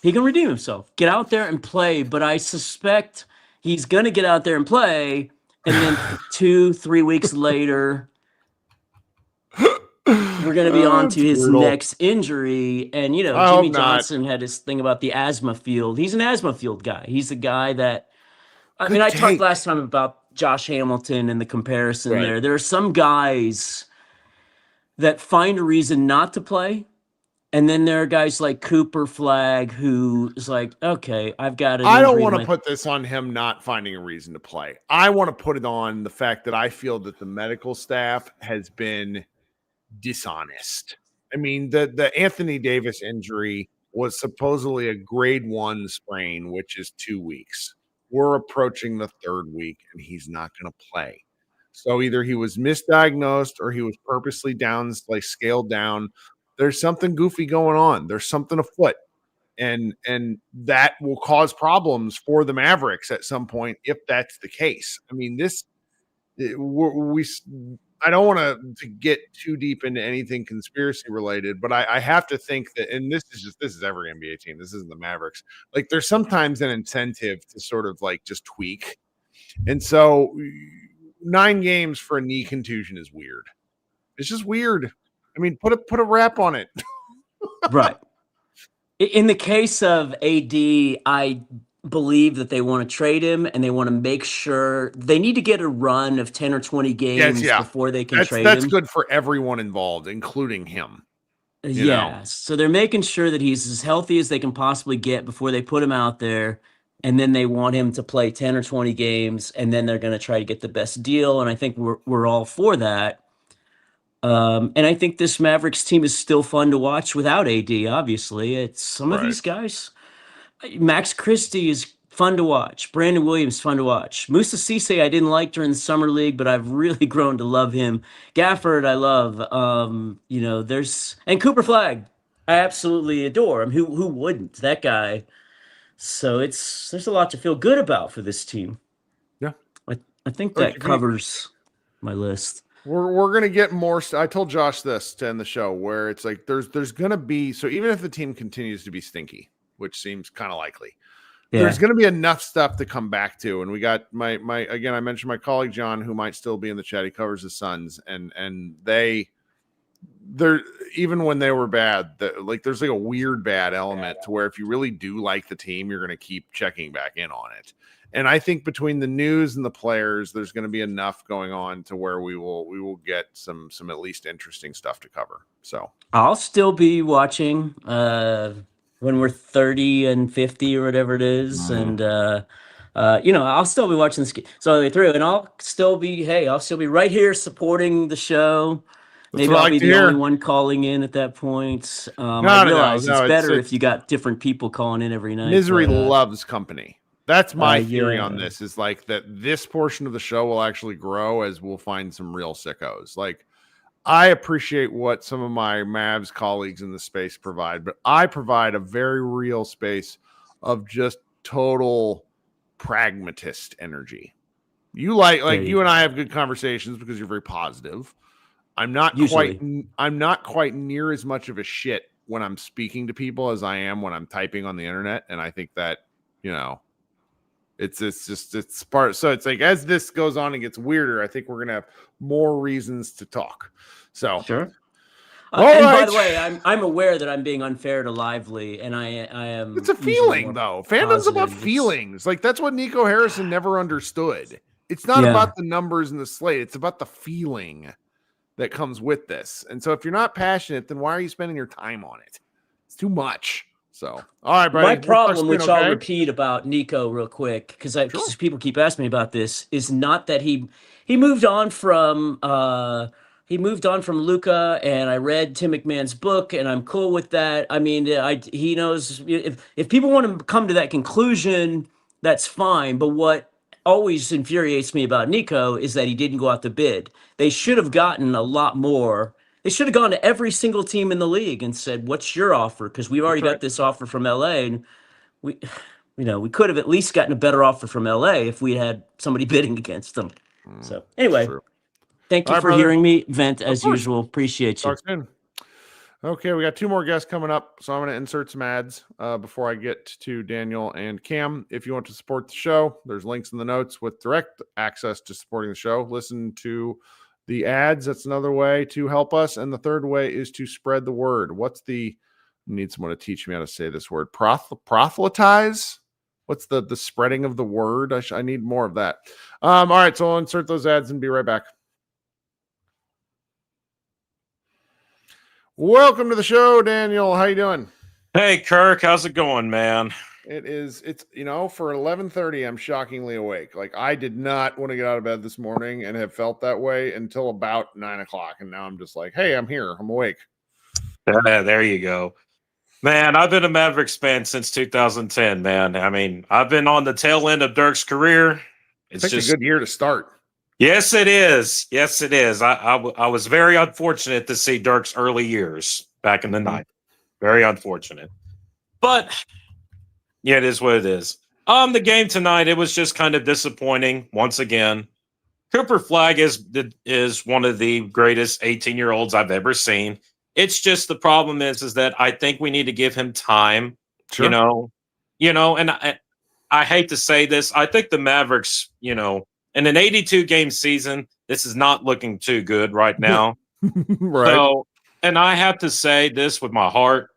He can redeem himself. Get out there and play, but I suspect he's going to get out there and play, and then 2-3 weeks later, we're going to be on to his brutal. next injury. And, you know, I Jimmy hope not. Johnson had his thing about the asthma field. He's an asthma field guy. He's the guy that, I Good mean, I take. talked last time about Josh Hamilton and the comparison Right. there. There are some guys that find a reason not to play. And then there are guys like Cooper Flag who is like, okay, I've got it. I don't want to put this on him not finding a reason to play. I want to put it on the fact that I feel that the medical staff has been dishonest. I mean, the Anthony Davis injury was supposedly a grade 1 sprain, which is 2 weeks. We're approaching the 3rd week, and he's not going to play. So either he was misdiagnosed or he was purposely scaled down. There's something goofy going on. There's something afoot. And that will cause problems for the Mavericks at some point if that's the case. I mean, I don't want to get too deep into anything conspiracy related, but I have to think that, and this is every NBA team. This isn't the Mavericks. Like, there's sometimes an incentive to sort of like just tweak. And so 9 games for a knee contusion is weird. It's just weird. I mean, put a wrap on it. Right. In the case of AD, I believe that they want to trade him and they want to make sure they need to get a run of 10 or 20 games before they can trade him. That's good for everyone involved, including him. You know? So they're making sure that he's as healthy as they can possibly get before they put him out there. And then they want him to play 10 or 20 games, and then they're going to try to get the best deal. And I think we're all for that. And I think this Mavericks team is still fun to watch without AD, obviously. It's some of these guys. Max Christie is fun to watch. Brandon Williams, fun to watch. Musa Cisse, I didn't like during the summer league, but I've really grown to love him. Gafford, I love. And Cooper Flag, I absolutely adore him. Who wouldn't? That guy. So there's a lot to feel good about for this team. Yeah. I think that covers my list. We're gonna get more. I told Josh this to end the show, where it's like there's gonna be, so even if the team continues to be stinky, which seems kind of likely, there's gonna be enough stuff to come back to. And we got my again, I mentioned my colleague John, who might still be in the chat. He covers the Suns, and they're even when they were bad, there's like a weird bad element to where if you really do like the team, you're gonna keep checking back in on it. And I think between the news and the players, there's going to be enough going on to where we will get some at least interesting stuff to cover. So I'll still be watching when we're 30 and 50 or whatever it is, and I'll still be watching this all the way through, and I'll still be right here supporting the show. Maybe I'll be the only one calling in at that point. I realize it's better if you got different people calling in every night. Misery loves company. That's my theory on this, is like that this portion of the show will actually grow as we'll find some real sickos. Like, I appreciate what some of my Mavs colleagues in the space provide, but I provide a very real space of just total pragmatist energy. You you and I have good conversations because you're very positive. I'm not quite near as much of a shit when I'm speaking to people as I am when I'm typing on the internet. And I think that, it's part. So it's like, as this goes on and gets weirder, I think we're gonna have more reasons to talk. So sure. By the way, I'm aware that I'm being unfair to Lively, and I am. It's a feeling, though. Fandom's about feelings. Like, that's what Nico Harrison never understood. It's not about the numbers and the slate. It's about the feeling that comes with this. And so if you're not passionate, then why are you spending your time on it? It's too much. So, all right, buddy. My problem, which I'll repeat about Nico real quick, because people keep asking me about this, is not that he moved on from he moved on from Luca, and I read Tim McMahon's book, and I'm cool with that. I mean, he knows if people want to come to that conclusion, that's fine. But what always infuriates me about Nico is that he didn't go out to bid. They should have gotten a lot more. They should have gone to every single team in the league and said, "What's your offer?" Because we've already got this offer from LA, and we, we could have at least gotten a better offer from LA if we had somebody bidding against them. So anyway. Thank you for hearing me vent as usual. Appreciate you. Talk soon. Okay, we got 2 more guests coming up, so I'm going to insert some ads before I get to Daniel and Cam. If you want to support the show, there's links in the notes with direct access to supporting the show. Listen to the ads. That's another way to help us. And the third way is to spread the word. Need someone to teach me how to say this word. Proselytize? What's the spreading of the word? I need more of that. All right, so I'll insert those ads and be right back. Welcome to the show, Daniel. How you doing? Hey, Kirk. How's it going, man? It's for 11:30, I'm shockingly awake. Like, I did not want to get out of bed this morning and have felt that way until about 9 o'clock. And now I'm just like, hey, I'm here. I'm awake. There you go. Man, I've been a Mavericks fan since 2010, man. I mean, I've been on the tail end of Dirk's career. It's just a good year to start. Yes, it is. Yes, it is. I was very unfortunate to see Dirk's early years back in the night. Very unfortunate. But, yeah, it is what it is. The game tonight, it was just kind of disappointing once again. Cooper Flagg is one of the greatest 18-year-olds I've ever seen. It's just the problem is that I think we need to give him time, sure. And I hate to say this. I think the Mavericks, in an 82-game season, this is not looking too good right now. Right. So, and I have to say this with my heart.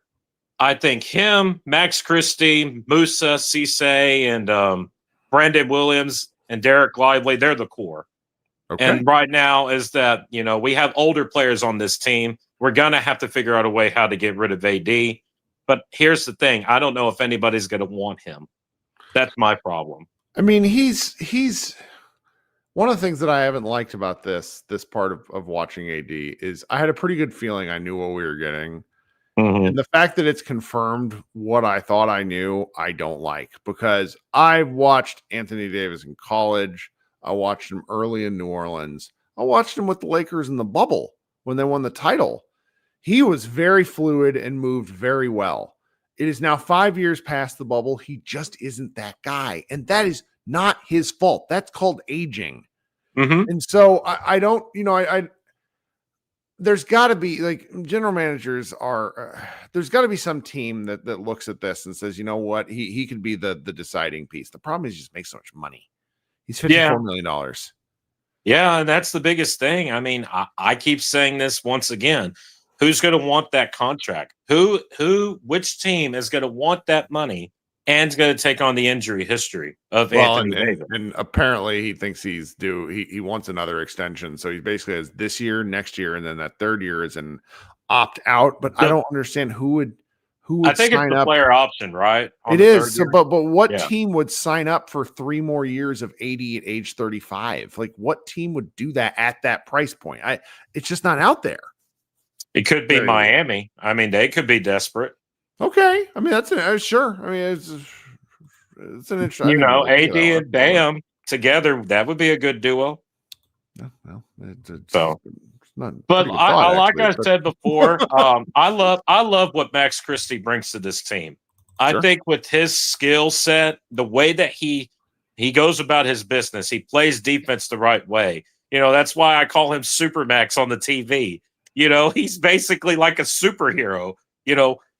I think him, Max Christie, Musa, Cisse, and Brandon Williams and Derek Lively, they're the core. Okay. And right now is that, we have older players on this team. We're going to have to figure out a way how to get rid of AD. But here's the thing. I don't know if anybody's going to want him. That's my problem. I mean, he's one of the things that I haven't liked about this part of watching AD is I had a pretty good feeling I knew what we were getting. Mm-hmm. And the fact that it's confirmed what I thought I knew, I don't like, because I watched Anthony Davis in college. I watched him early in New Orleans. I watched him with the Lakers in the bubble when they won the title. He was very fluid and moved very well. It is now 5 years past the bubble. He just isn't that guy. And that is not his fault. That's called aging. Mm-hmm. And so I don't, there's got to be, like, general managers are, there's got to be some team that looks at this and says, you know what, he could be the deciding piece. The problem is he just makes so much money. He's $54 million. Yeah, and that's the biggest thing. I mean, I keep saying this once again. Who's going to want that contract? Which team is going to want that money and is going to take on the injury history of Anthony Davis? And apparently he thinks he's due. He wants another extension. So he basically has this year, next year, and then that third year is an opt out. But I don't understand who would I think sign it's the up. player option, right? It is. So, but what team would sign up for 3 more years of 80 at age 35? Like, what team would do that at that price point? It's just not out there. It could be Miami. I mean, they could be desperate. Okay. I mean, that's sure. I mean, it's an interesting. AD and Bam together, that would be a good duo. Yeah, well, it's not. But I said before, I love what Max Christie brings to this team. I think with his skill set, the way that he goes about his business, he plays defense the right way. That's why I call him Super Max on the TV. He's basically like a superhero.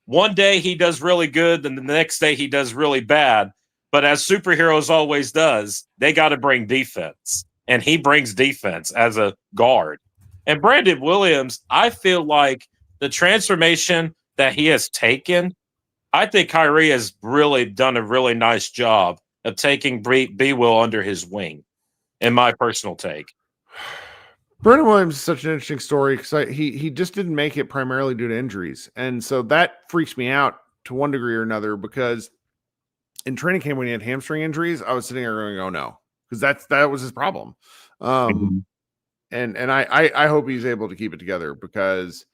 One day he does really good, then the next day he does really bad. But as superheroes always does, they got to bring defense. And he brings defense as a guard. And Brandon Williams, I feel like the transformation that he has taken, I think Kyrie has really done a really nice job of taking B-Will under his wing, in my personal take. Brandon Williams is such an interesting story because he just didn't make it primarily due to injuries. And so that freaks me out to one degree or another, because in training camp when he had hamstring injuries, I was sitting there going, oh no, because that was his problem. And and I hope he's able to keep it together because,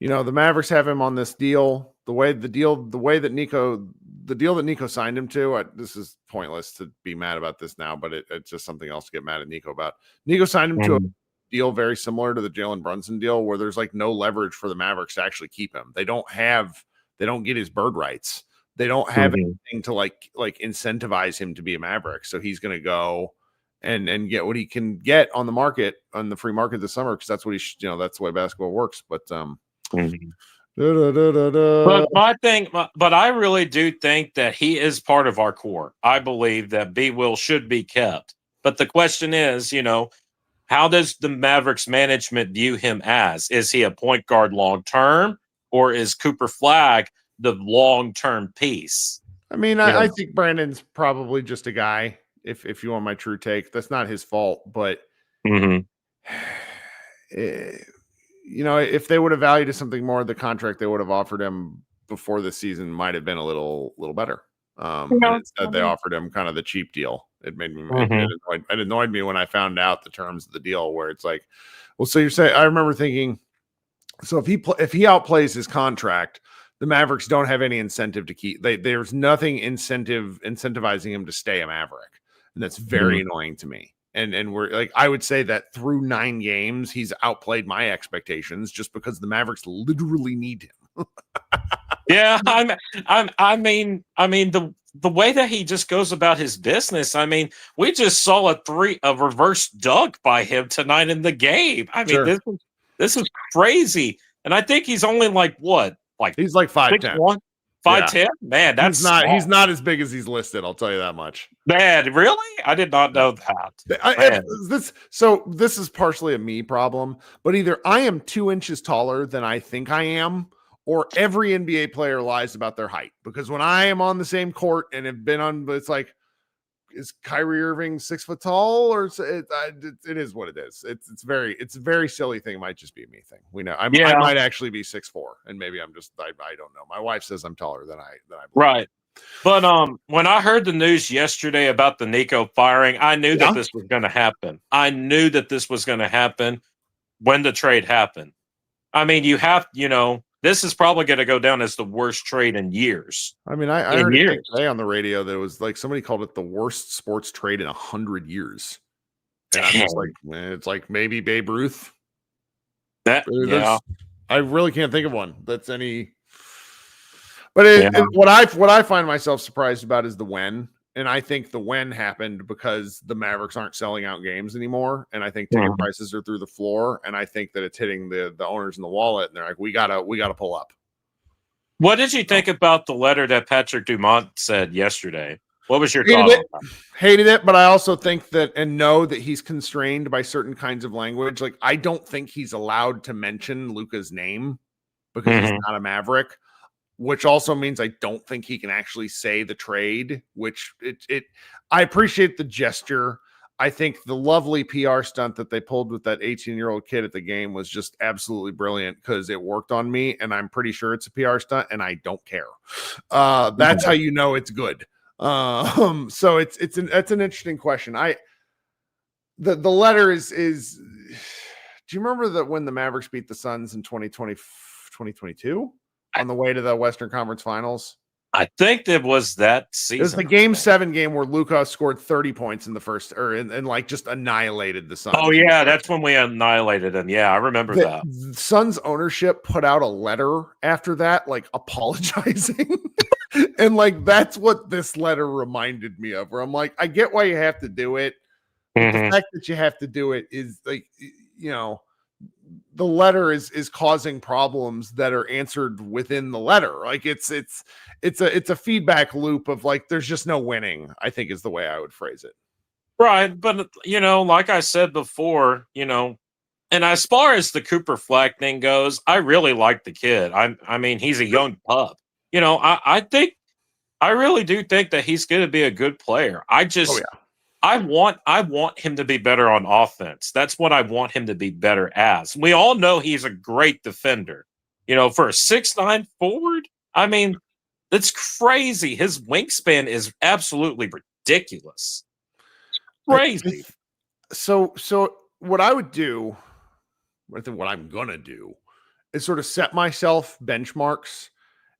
the Mavericks have him on this deal. The deal that Nico signed him to. This is pointless to be mad about this now, but it's just something else to get mad at Nico about. Nico signed him to a deal very similar to the Jalen Brunson deal, where there's like no leverage for the Mavericks to actually keep him. They don't get his bird rights. They don't have anything to like incentivize him to be a Maverick. So he's going to go and get what he can get on the market, on the free market this summer, because that's what that's the way basketball works. But but I really do think that he is part of our core. I believe that B. Will should be kept. But the question is, how does the Mavericks management view him as? Is he a point guard long term, or is Cooper Flagg the long term piece? I mean, I think Brandon's probably just a guy. If you want my true take, that's not his fault. But if they would have valued something more, the contract they would have offered him before the season might have been a little better. Instead, they offered him kind of the cheap deal. It made me it annoyed me when I found out the terms of the deal, where it's like, well, so you're saying, I remember thinking, so if he outplays his contract, the Mavericks don't have any incentive to keep. There's nothing incentivizing him to stay a Maverick, and that's very annoying to me. And we're like, I would say that through 9 games, he's outplayed my expectations just because the Mavericks literally need him. Yeah, I mean the way that he just goes about his business. I mean, we just saw a reverse dunk by him tonight in the game. I mean, Sure. this is crazy, and I think he's only like what, like he's like 5'10", 5'10". Man, that's he's not as big as he's listed. I'll tell you that much. Man, really? I did not know that. This is partially a me problem, but either I am 2 inches taller than I think I am, or every NBA player lies about their height. Because when I am on the same court and have been on, it's like, is Kyrie Irving 6 foot tall, or it is what it is. It's a very silly thing. It might just be a me thing. We know. I might actually be 6'4", and maybe I'm just I don't know. My wife says I'm taller than I believe. Right. But when I heard the news yesterday about the Nico firing, I knew that this was going to happen. I knew that this was going to happen when the trade happened. I mean, this is probably going to go down as the worst trade in years. I mean, I heard it today on the radio that it was like somebody called it the worst sports trade in 100 years. And I'm just like, it's like maybe Babe Ruth. I really can't think of one that's any. But what I find myself surprised about is the when. And I think the when happened because the Mavericks aren't selling out games anymore. And I think ticket prices are through the floor. And I think that it's hitting the owners in the wallet. And they're like, we gotta pull up. What did you think about the letter that Patrick Dumont said yesterday? What was your thought on that? Hated it, but I also think that and know that he's constrained by certain kinds of language. Like, I don't think he's allowed to mention Luka's name because he's not a Maverick. Which also means I don't think he can actually say the trade, which I appreciate the gesture. I think the lovely PR stunt that they pulled with that 18-year-old kid at the game was just absolutely brilliant because it worked on me, and I'm pretty sure it's a PR stunt, and I don't care. That's how you know it's good. So it's an interesting question. The letter is do you remember that when the Mavericks beat the Suns in 2022? On the way to the Western Conference Finals? I think it was that season. It was the Game 7 game where Luka scored 30 points in the first, and like just annihilated the Suns. Oh, yeah, that's when we annihilated them. Yeah, I remember that. Suns ownership put out a letter after that, like apologizing. And like that's what this letter reminded me of, where I'm like, I get why you have to do it. But the fact that you have to do it is like, the letter is causing problems that are answered within the letter. Like it's a feedback loop of like, there's just no winning, I think is the way I would phrase it. Right. But like I said before, and as far as the Cooper Flagg thing goes, I really like the kid. I mean, he's a young pup. I really do think that he's going to be a good player. I want him to be better on offense. That's what I want him to be better as. We all know he's a great defender. For a 6'9" forward, I mean, that's crazy. His wingspan is absolutely ridiculous. Crazy. So what I would do, I think what I'm gonna do, is sort of set myself benchmarks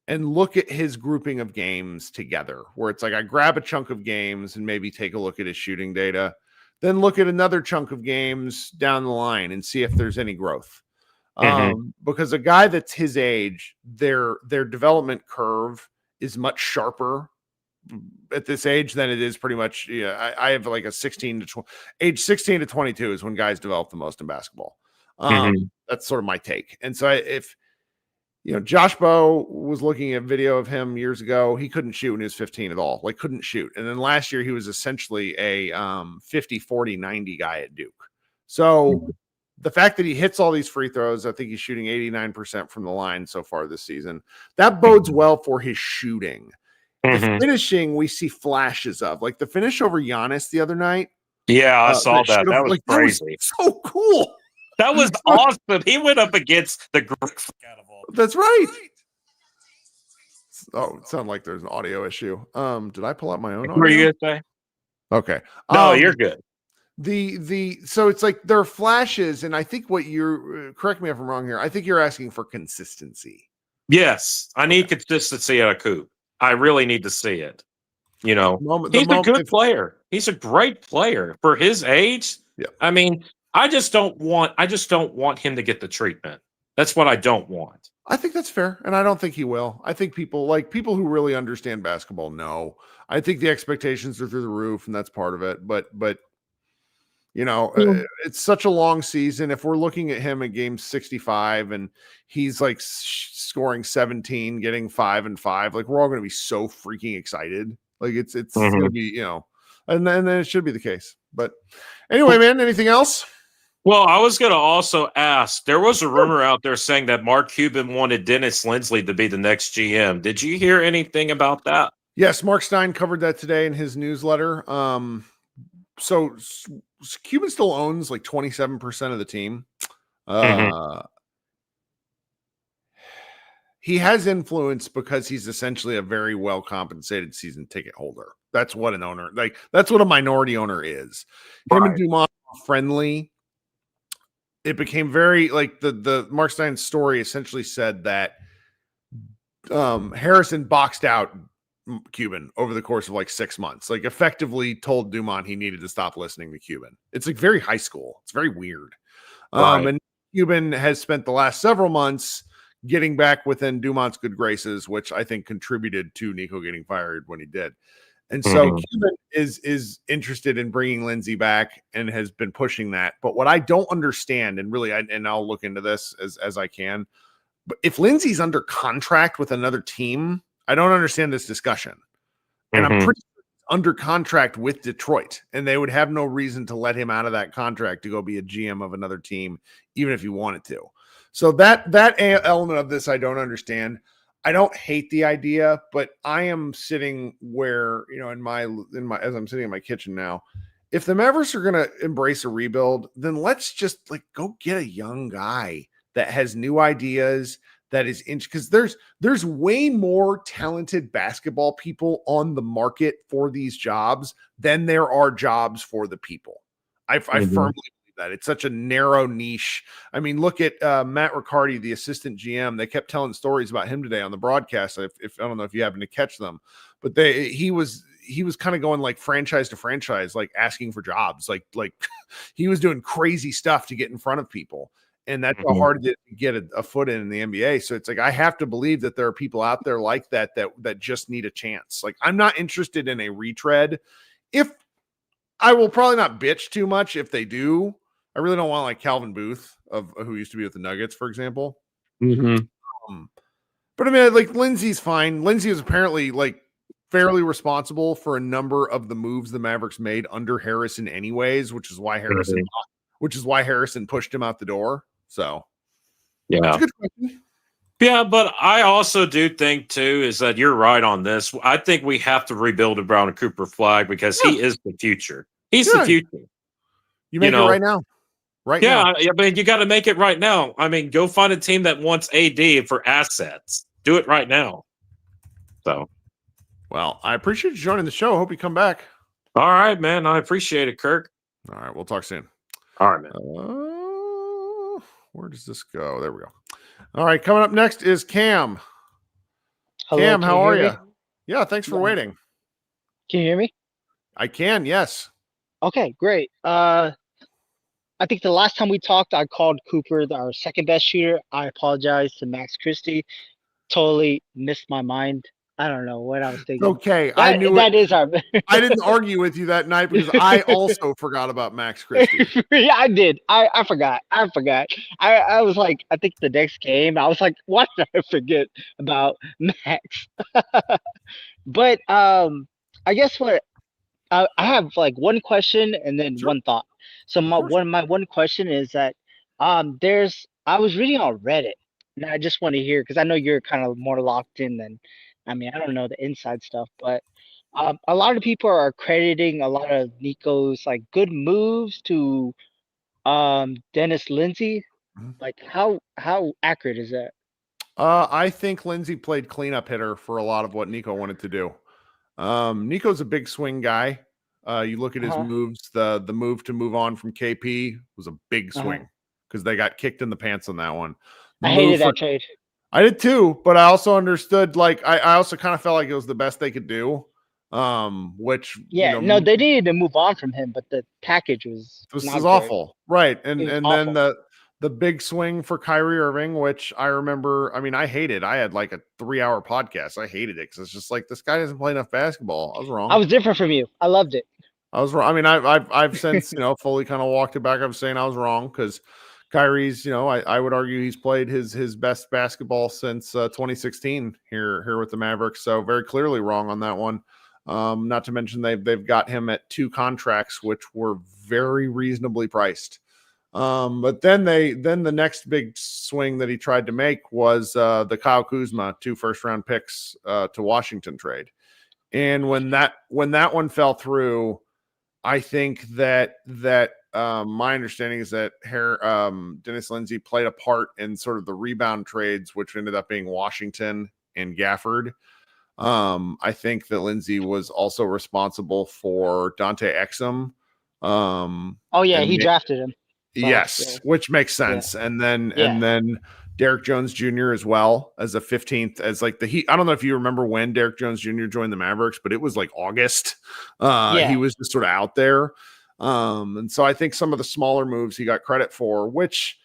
and look at his grouping of games together, where it's like I grab a chunk of games and maybe take a look at his shooting data, then look at another chunk of games down the line and see if there's any growth. Because a guy that's his age, their development curve is much sharper at this age than it is pretty much. Yeah, I have like a 16 to 20, age 16 to 22 is when guys develop the most in basketball. That's sort of my take. And so if Josh Bowe was looking at video of him years ago, he couldn't shoot when he was 15 at all, like couldn't shoot. And then last year he was essentially a 50, 40, 90 guy at Duke. So the fact that he hits all these free throws, I think he's shooting 89% from the line so far this season. That bodes well for his shooting. The finishing we see flashes of, like the finish over Giannis the other night. Yeah, I saw that. That was crazy. That was so cool. That was awesome. He went up against the great out of all. That's right. Oh, it sounded like there's an audio issue. Did I pull out my own audio? What were you gonna say? Okay. No, you're good. So it's like there are flashes, and I think what you're correct me if I'm wrong here. I think you're asking for consistency. Yes, I need consistency at a Coop. I really need to see it. He's a good player. He's a great player for his age. Yeah. I mean, I just don't want him to get the treatment. That's what I don't want. I think that's fair, and I don't think he will. I think people who really understand basketball know. I think the expectations are through the roof, and that's part of it. But it's such a long season. If we're looking at him at game 65 and he's like scoring 17, getting 5 and 5, like we're all going to be so freaking excited. Like it's going to be, and then it should be the case. But anyway, man, anything else? Well, I was going to also ask, there was a rumor out there saying that Mark Cuban wanted Dennis Lindsley to be the next GM. Did you hear anything about that? Yes, Mark Stein covered that today in his newsletter. So Cuban still owns like 27% of the team. He has influence because he's essentially a very well compensated season ticket holder. That's what an owner, that's what a minority owner is. Him and Dumont are friendly. It became very like the Mark Stein story essentially said that Harrison boxed out Cuban over the course of like 6 months, like effectively told Dumont he needed to stop listening to Cuban. It's like very high school. It's very weird. And Cuban has spent the last several months getting back within Dumont's good graces, which I think contributed to Nico getting fired when he did. And so Cuban is interested in bringing Lindsay back and has been pushing that. But what I don't understand, and really, and I'll look into this as I can, but if Lindsay's under contract with another team, I don't understand this discussion. And I'm pretty sure he's under contract with Detroit, and they would have no reason to let him out of that contract to go be a GM of another team, even if he wanted to. So that element of this, I don't understand. I don't hate the idea, but I am sitting where, in my as I'm sitting in my kitchen now, if the Mavericks are going to embrace a rebuild, then let's just go get a young guy that has new ideas, that is because there's way more talented basketball people on the market for these jobs than there are jobs for the people. I firmly believe that. It's such a narrow niche. I mean, look at Matt Riccardi, the assistant GM. They kept telling stories about him today on the broadcast. If I don't know if you happen to catch them, but he was kind of going like franchise to franchise, like asking for jobs. Like he was doing crazy stuff to get in front of people. And that's how hard it is to get a foot in the NBA. So it's like, I have to believe that there are people out there like that just need a chance. Like, I'm not interested in a retread. If I will probably not bitch too much if they do. I really don't want like Calvin Booth who used to be with the Nuggets, for example. But I mean, like Lindsay's fine. Lindsay is apparently like fairly responsible for a number of the moves the Mavericks made under Harrison anyways, which is why Harrison pushed him out the door. So, yeah, that's a good question. Yeah, but I also do think too is that you're right on this. I think we have to rebuild the Brown and Cooper flag because he is the future. He's the future. You make it right now. Right now. Yeah, I mean, you got to make it right now. I mean, go find a team that wants AD for assets. Do it right now. So, well, I appreciate you joining the show. Hope you come back. All right, man. I appreciate it, Kirk. All right, we'll talk soon. All right, man. Where does this go? There we go. All right, coming up next is Cam. Hello, Cam, can how you are hear you? me? Yeah, thanks for Yeah. waiting. Can you hear me? I can, yes. Okay, great. I think the last time we talked, I called Cooper our second best shooter. I apologize to Max Christie. Totally missed my mind. I don't know what I was thinking. Okay, I knew that it. is our. I didn't argue with you that night because I also forgot about Max Christie. Yeah, I did. I forgot. I was like, I think the next game, I was like, why did I forget about Max? But I guess what I have like one question and then Sure. one thought. So my one question is that I was reading on Reddit and I just want to hear because I know you're kind of more locked in than I mean I don't know the inside stuff, but a lot of people are crediting a lot of Nico's like good moves to Dennis Lindsey. Mhm. Like how accurate is that? I think Lindsey played cleanup hitter for a lot of what Nico wanted to do. Nico's a big swing guy. You look at his moves, the move to move on from KP was a big swing because they got kicked in the pants on that one. I hated that trade. I did too, but I also understood, like, I also kind of felt like it was the best they could do. Which Yeah, no, they needed to move on from him, but the package was awful. Right. And then awful. the big swing for Kyrie Irving, which I remember, I mean, I hated. I had like a 3-hour podcast. I hated it because it's just like this guy doesn't play enough basketball. I was wrong. I was different from you. I loved it. I was wrong. I mean, I've since fully kind of walked it back. I'm saying I was wrong because Kyrie's, I would argue he's played his best basketball since 2016 here with the Mavericks. So very clearly wrong on that one. Not to mention they've got him at 2 contracts, which were very reasonably priced. But then the next big swing that he tried to make was the Kyle Kuzma 2 first-round picks to Washington trade. And when that one fell through, I think that my understanding is that Dennis Lindsey played a part in sort of the rebound trades, which ended up being Washington and Gafford. I think that Lindsey was also responsible for Dante Exum. He drafted him. Yes, which makes sense. Yeah. And then Derek Jones Jr. as well as a 15th, as like I don't know if you remember when Derek Jones Jr. joined the Mavericks, but it was like August. He was just sort of out there. And so I think some of the smaller moves he got credit for, which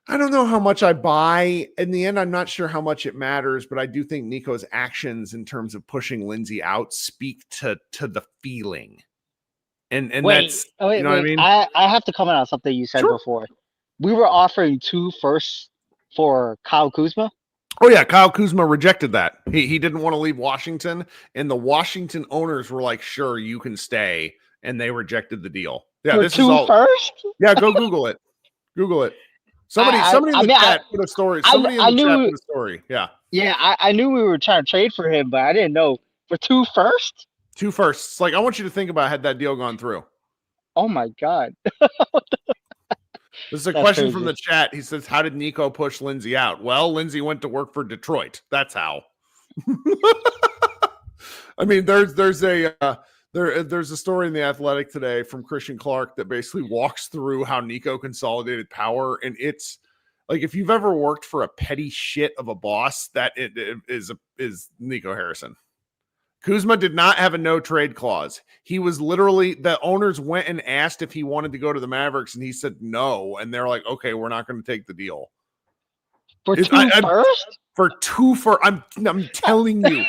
I don't know how much I buy. In the end, I'm not sure how much it matters, but I do think Nico's actions in terms of pushing Lindsey out speak to the feeling. And that's what I mean? I have to comment on something you said before. We were offering 2 firsts for Kyle Kuzma. Oh yeah, Kyle Kuzma rejected that. He didn't want to leave Washington, and the Washington owners were like, "Sure, you can stay," and they rejected the deal. Yeah, for this 2 is all first? Yeah, go Google it. Google it. Somebody in the chat put a story. Somebody in the chat put a story. Yeah. Yeah, I knew we were trying to trade for him, but I didn't know for 2 firsts. 2 firsts. Like, I want you to think about had that deal gone through. Oh my God. This is a question from the chat. He says, how did Nico push Lindsey out? Well, Lindsey went to work for Detroit. That's how. I mean, there's a story in The Athletic today from Christian Clark that basically walks through how Nico consolidated power. And it's like, if you've ever worked for a petty shit of a boss, that it is Nico Harrison. Kuzma did not have a no trade clause. He was literally, the owners went and asked if he wanted to go to the Mavericks, and he said no. And they're like, okay, we're not going to take the deal. For 2 first? For 2 first. I'm telling you.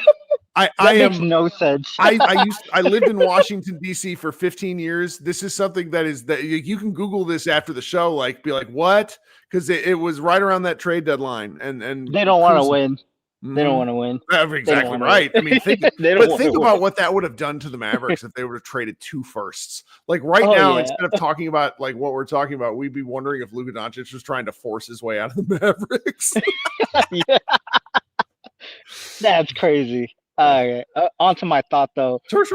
That makes no sense. I lived in Washington, D.C. for 15 years. This is something that you can Google this after the show, like be like, what? Because it was right around that trade deadline. And they don't want to win. They don't want to win. Exactly right. I mean, think about what that would have done to the Mavericks if they would have traded 2 firsts. Like now, instead of talking about like what we're talking about, we'd be wondering if Luka Doncic was trying to force his way out of the Mavericks. Yeah. That's crazy. All right. On to my thought though. Sure.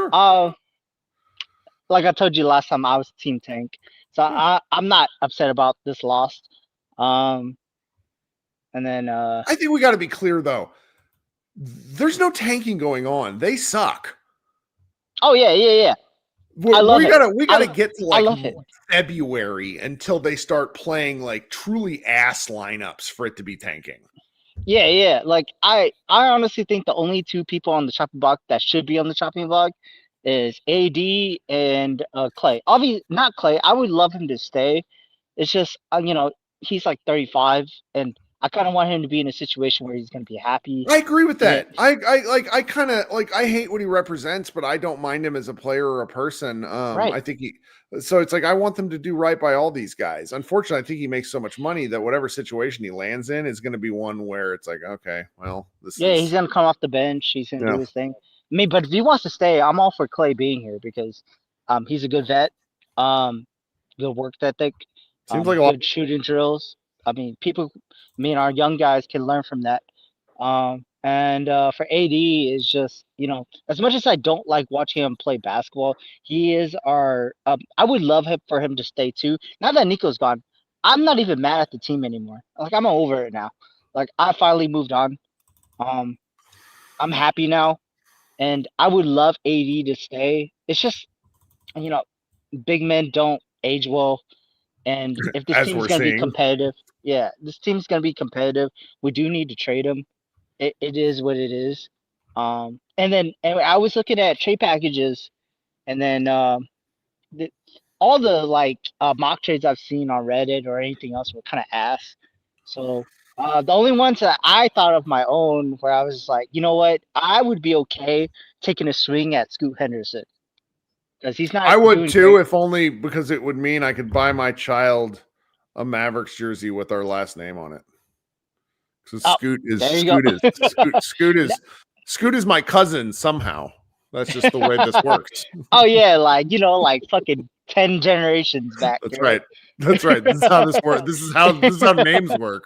Like I told you last time, I was Team Tank, so I'm not upset about this loss. And then I think we got to be clear though. There's no tanking going on. They suck. Oh yeah. love it. We gotta get to I love it. February until they start playing like truly ass lineups for it to be tanking. Yeah. Like I honestly think the only two people on the chopping block that should be on the chopping block is AD and Clay. Obviously, not Clay. I would love him to stay. It's just he's like 35, and I kind of want him to be in a situation where he's going to be happy. I agree with that. Yeah. I kind of like, I hate what he represents, but I don't mind him as a player or a person. Right. I think so it's like, I want them to do right by all these guys. Unfortunately, I think he makes so much money that whatever situation he lands in is going to be one where it's like, okay, well, he's going to come off the bench. He's going to do his thing. I mean, but if he wants to stay, I'm all for Clay being here because he's a good vet. Good work ethic. Seems like a good shooting drills. I mean, our young guys can learn from that. And for AD is just, as much as I don't like watching him play basketball, he is our. I would love for him to stay too. Now that Nico's gone, I'm not even mad at the team anymore. Like I'm over it now. Like I finally moved on. I'm happy now, and I would love AD to stay. It's just, big men don't age well. And if this team's going to be competitive, this team's going to be competitive. We do need to trade him. It is what it is. And I was looking at trade packages, and then all the mock trades I've seen on Reddit or anything else were kind of ass. So the only ones that I thought of my own where I was like, you know what, I would be okay taking a swing at Scoot Henderson. Because he's not. I would too, great. if only because it would mean I could buy my child a Mavericks jersey with our last name on it. So Scoot is my cousin somehow. That's just the way this works. Oh yeah, like fucking 10 generations back. That's right. That's right. This is how this works. This is how names work.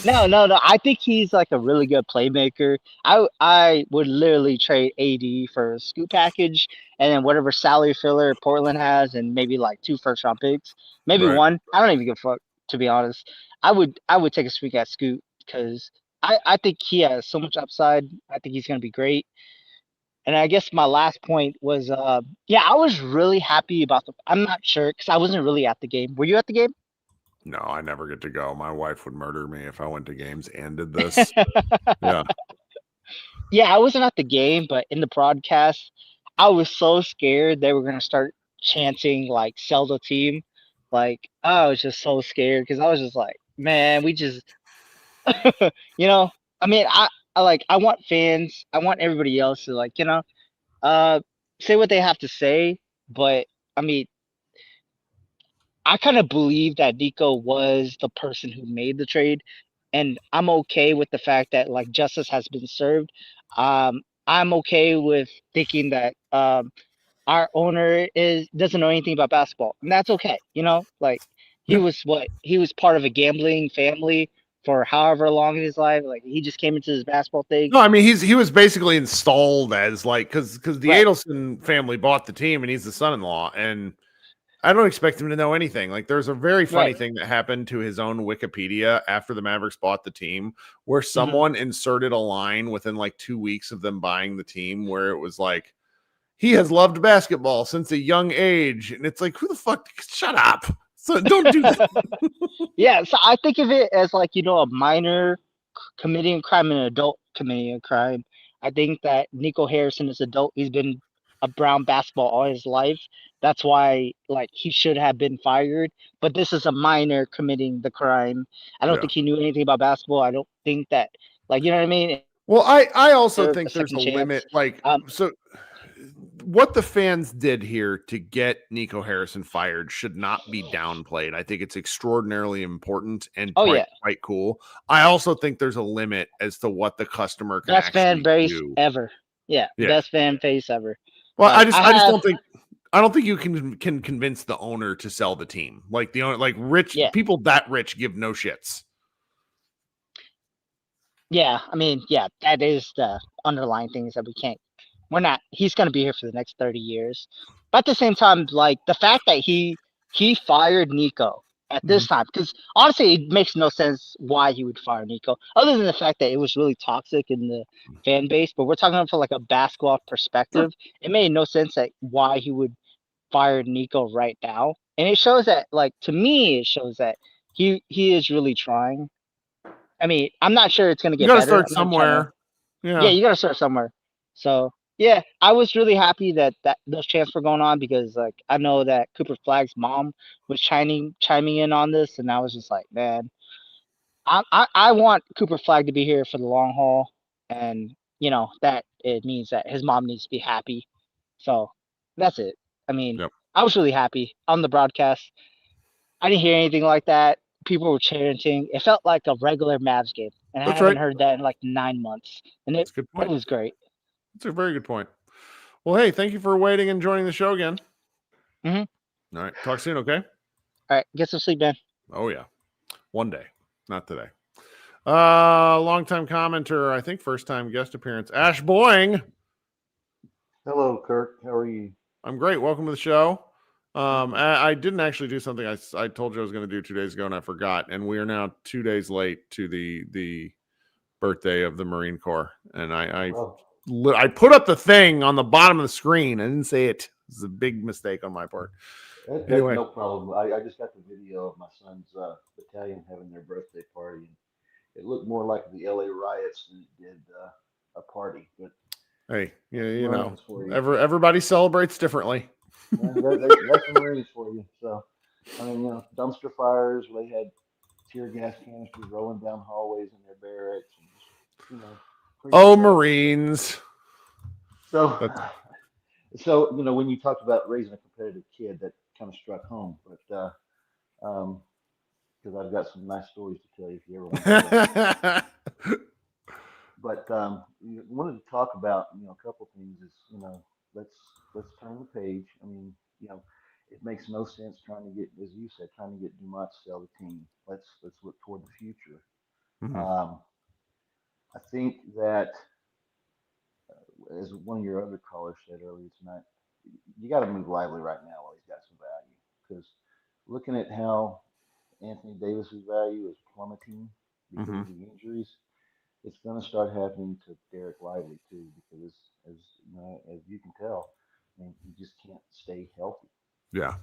No. I think he's like a really good playmaker. I would literally trade AD for a scoop package and then whatever salary filler Portland has and maybe like 2 first-round picks. Maybe one. I don't even give a fuck, to be honest. I would take a swing at Scoot because I think he has so much upside. I think he's gonna be great. And I guess my last point was, I was really happy about I'm not sure because I wasn't really at the game. Were you at the game? No, I never get to go. My wife would murder me if I went to games and did this. Yeah. Yeah, I wasn't at the game, but in the broadcast, I was so scared they were going to start chanting, like, sell the team. Like, I was just so scared because I was just like, man, we just, I mean, I want fans, I want everybody else to, say what they have to say. But, I mean, I kind of believe that Nico was the person who made the trade, and I'm okay with the fact that justice has been served. I'm okay with thinking that our owner doesn't know anything about basketball, and that's okay. He was part of a gambling family for however long in his life. Like he just came into this basketball thing. No, I mean he was basically installed as because the Adelson family bought the team, and he's the son-in-law, and I don't expect him to know anything. Like there's a very funny thing that happened to his own Wikipedia after the Mavericks bought the team, where someone inserted a line within 2 weeks of them buying the team, where it was like, he has loved basketball since a young age, and it's like, who the fuck? Shut up! So don't do that. Yeah, so I think of it as a minor committing a crime and an adult committing a crime. I think that Nico Harrison is adult. He's been around basketball all his life. That's why he should have been fired. But this is a minor committing the crime. I don't think he knew anything about basketball. I don't think that you know what I mean? Well, I also think there's a limit. So what the fans did here to get Nico Harrison fired should not be downplayed. I think it's extraordinarily important and quite cool. I also think there's a limit as to what the customer can best fan base do. ever. Yeah, best fan base ever. Well, I don't think you can convince the owner to sell the team. Like the owner, rich people that rich give no shits. Yeah, I mean, that is the underlying things that he's going to be here for the next 30 years. But at the same time, the fact that he fired Nico at this time, because honestly, it makes no sense why he would fire Nico, other than the fact that it was really toxic in the fan base. But we're talking about from like a basketball perspective. It made no sense that why he would fire Nico right now, and it shows that, like, to me, it shows that he is really trying. I mean, I'm not sure it's gonna You get got to better. start I'm not trying to. somewhere. Yeah, you gotta start somewhere. So yeah, I was really happy that those chants were going on, because like I know that Cooper Flag's mom was chiming in on this, and I was just like, man, I want Cooper Flag to be here for the long haul, and that it means that his mom needs to be happy. So that's it. I mean, Yep. I was really happy on the broadcast. I didn't hear anything like that. People were chanting. It felt like a regular Mavs game, and I That's haven't right. heard that in like 9 months, and That's a good it point. was great. That's a very good point. Well, hey, thank you for waiting and joining the show again. Mhm. All right. Talk soon, okay? All right, get some sleep, man. Oh, yeah. One day. Not today. Long-time commenter, I think first-time guest appearance, Ash Boying. Hello, Kirk. How are you? I'm great. Welcome to the show. I didn't actually do something I told you I was going to do 2 days ago, and I forgot. And we are now 2 days late to the birthday of the Marine Corps. And I put up the thing on the bottom of the screen. I didn't say it. It's a big mistake on my part. That's Anyway. no problem. I just got the video of my son's battalion having their birthday party. And it looked more like the LA riots than it did a party. But Hey, Marines for you. everybody celebrates differently. That's the Marines for you. So, I mean, dumpster fires. They had tear gas canisters rolling down hallways in their barracks. And just, Marines. So, when you talked about raising a competitive kid, that kind of struck home. But because I've got some nice stories to tell you if you ever want to hear them. But wanted to talk about a couple things. Is let's turn the page. I mean, it makes no sense trying to get, as you said, trying to get Dumont to sell the team. Let's look toward the future. Mm-hmm. I think that, as one of your other callers said earlier tonight, you got to move Lively right now while he's got some value. Because looking at how Anthony Davis's value is plummeting because of the injuries, it's going to start happening to Derek Lively too. Because as you can tell, I mean, you just can't stay healthy. Yeah.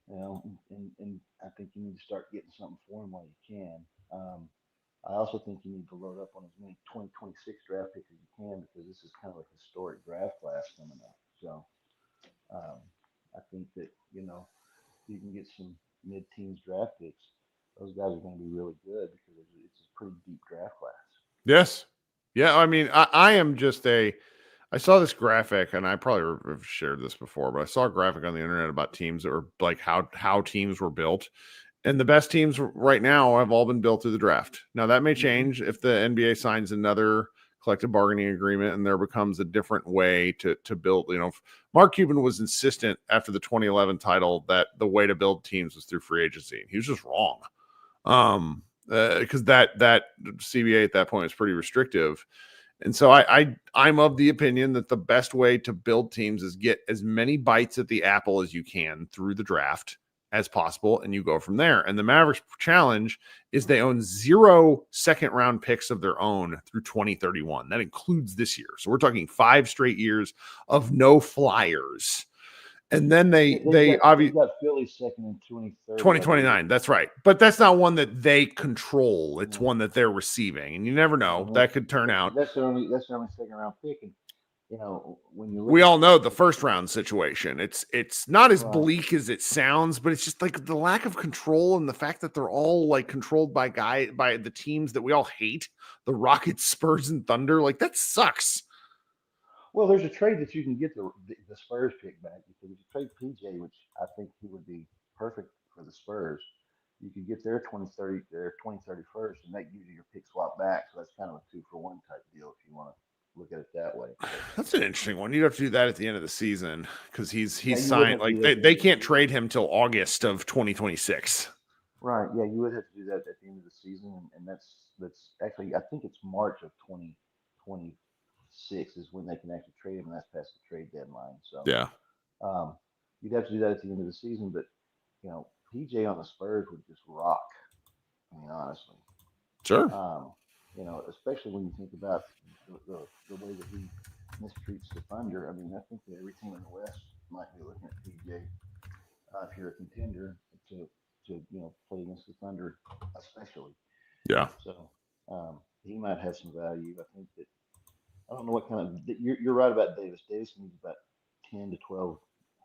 And I think you need to start getting something for him while you can. I also think you need to load up on as many 2026 draft picks as you can, because this is kind of a historic draft class coming up. So I think that you can get some mid-teens draft picks. Those guys are going to be really good because it's a pretty deep draft class. Yes. Yeah. I mean, I am just I saw this graphic, and I probably have shared this before, but I saw a graphic on the internet about teams that were like how teams were built. And the best teams right now have all been built through the draft. Now, that may change if the NBA signs another collective bargaining agreement and there becomes a different way to build. Mark Cuban was insistent after the 2011 title that the way to build teams was through free agency. He was just wrong. Because that CBA at that point was pretty restrictive. And so I'm of the opinion that the best way to build teams is get as many bites at the apple as you can through the draft as possible, and you go from there. And the Mavericks challenge is they own 0 second-round picks of their own through 2031. That includes this year. So we're talking 5 straight years of no flyers. And then they obviously got Philly second in 2029. That's right. But that's not one that they control. It's one that they're receiving. And you never know. That could turn out. That's their only second-round pick. And when you we all know the first round situation. It's not as bleak as it sounds, but it's just like the lack of control and the fact that they're all like controlled by the teams that we all hate, the Rockets, Spurs, and Thunder. Like, that sucks. Well, there's a trade that you can get the Spurs pick back. Because if you trade PJ, which I think he would be perfect for the Spurs, you could get their 2031, and that gives you your pick swap back. So that's kind of a 2-for-1 type deal if you want to look at it that way. That's an interesting one. You'd have to do that at the end of the season because he's signed. Like, they can't trade him till August of 2026. Right. Yeah, you would have to do that at the end of the season, and that's actually, I think it's March of 2026 is when they can actually trade him, and that's past the trade deadline. So yeah, you'd have to do that at the end of the season, but PJ on the Spurs would just rock. I mean, honestly. Sure. You know, especially when you think about the way that he mistreats the Thunder. I mean, I think that every team in the West might be looking at PJ if you're a contender to play against the Thunder, especially. Yeah. So he might have some value. I think that I don't know what kind of you're right about Davis. Davis needs about 10 to 12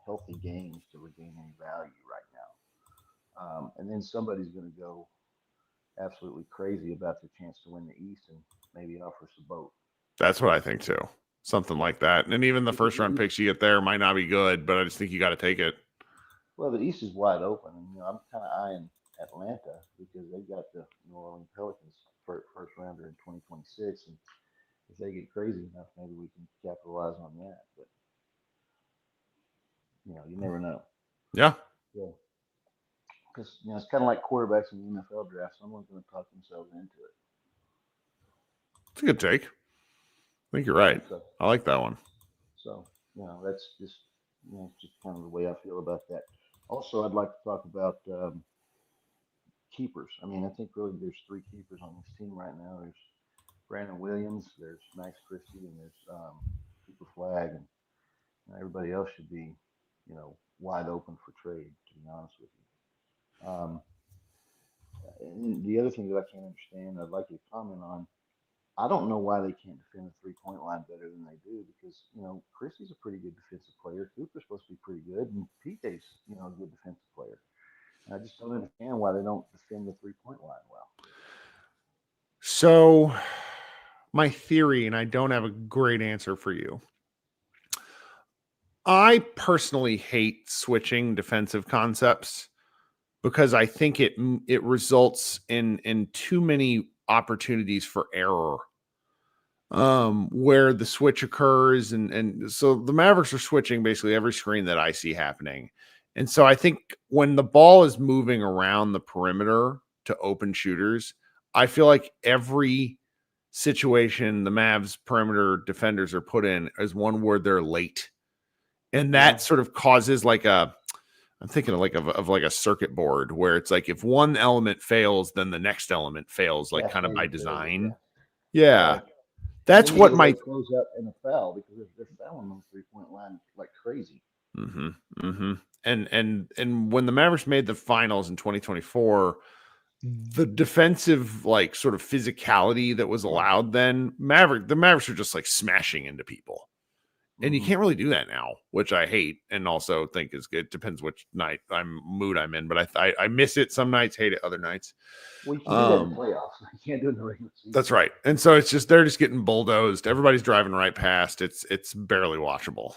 healthy games to regain any value right now. And then somebody's going to go absolutely crazy about their chance to win the East and maybe offer us a boat. That's what I think too. Something like that. And even the first round picks you get there might not be good, but I just think you got to take it. Well, the East is wide open. And, I'm kind of eyeing Atlanta because they got the New Orleans Pelicans first rounder in 2026. And if they get crazy enough, maybe we can capitalize on that. But, you never know. Yeah. Yeah. Because, it's kind of like quarterbacks in the NFL draft. Someone's going to talk themselves into it. It's a good take. I think you're right. So, I like that one. So, that's just, just kind of the way I feel about that. Also, I'd like to talk about keepers. I mean, I think really there's three keepers on this team right now. There's Brandon Williams, there's Max Christie, and there's Cooper Flag, and everybody else should be, wide open for trade, to be honest with you. And the other thing that I can't understand, I'd like you to comment on, I don't know why they can't defend the 3-point line better than they do because, Christie's a pretty good defensive player. Cooper's supposed to be pretty good, and PJ's, a good defensive player. And I just don't understand why they don't defend the 3-point line well. So, my theory, and I don't have a great answer for you. I personally hate switching defensive concepts because I think it results in too many opportunities for error. Where the switch occurs, and so the Mavericks are switching basically every screen that I see happening. And so I think when the ball is moving around the perimeter to open shooters, I feel like every situation the Mavs perimeter defenders are put in is one where they're late. And that sort of causes I'm thinking of like a circuit board where it's like if one element fails, then the next element fails, like kind of by design. Yeah. Right. That's what my close up in a foul because they're fouling on the 3-point line like crazy. And when the Mavericks made the finals in 2024, the defensive sort of physicality that was allowed then, the Mavericks are just smashing into people. And you can't really do that now, which I hate and also think is good. Depends which mood I'm in, but I miss it some nights, hate it other nights. Well, you can do that in the playoffs. You can't do it in the regular season. That's right. And so it's just they're just getting bulldozed. Everybody's driving right past. It's barely watchable.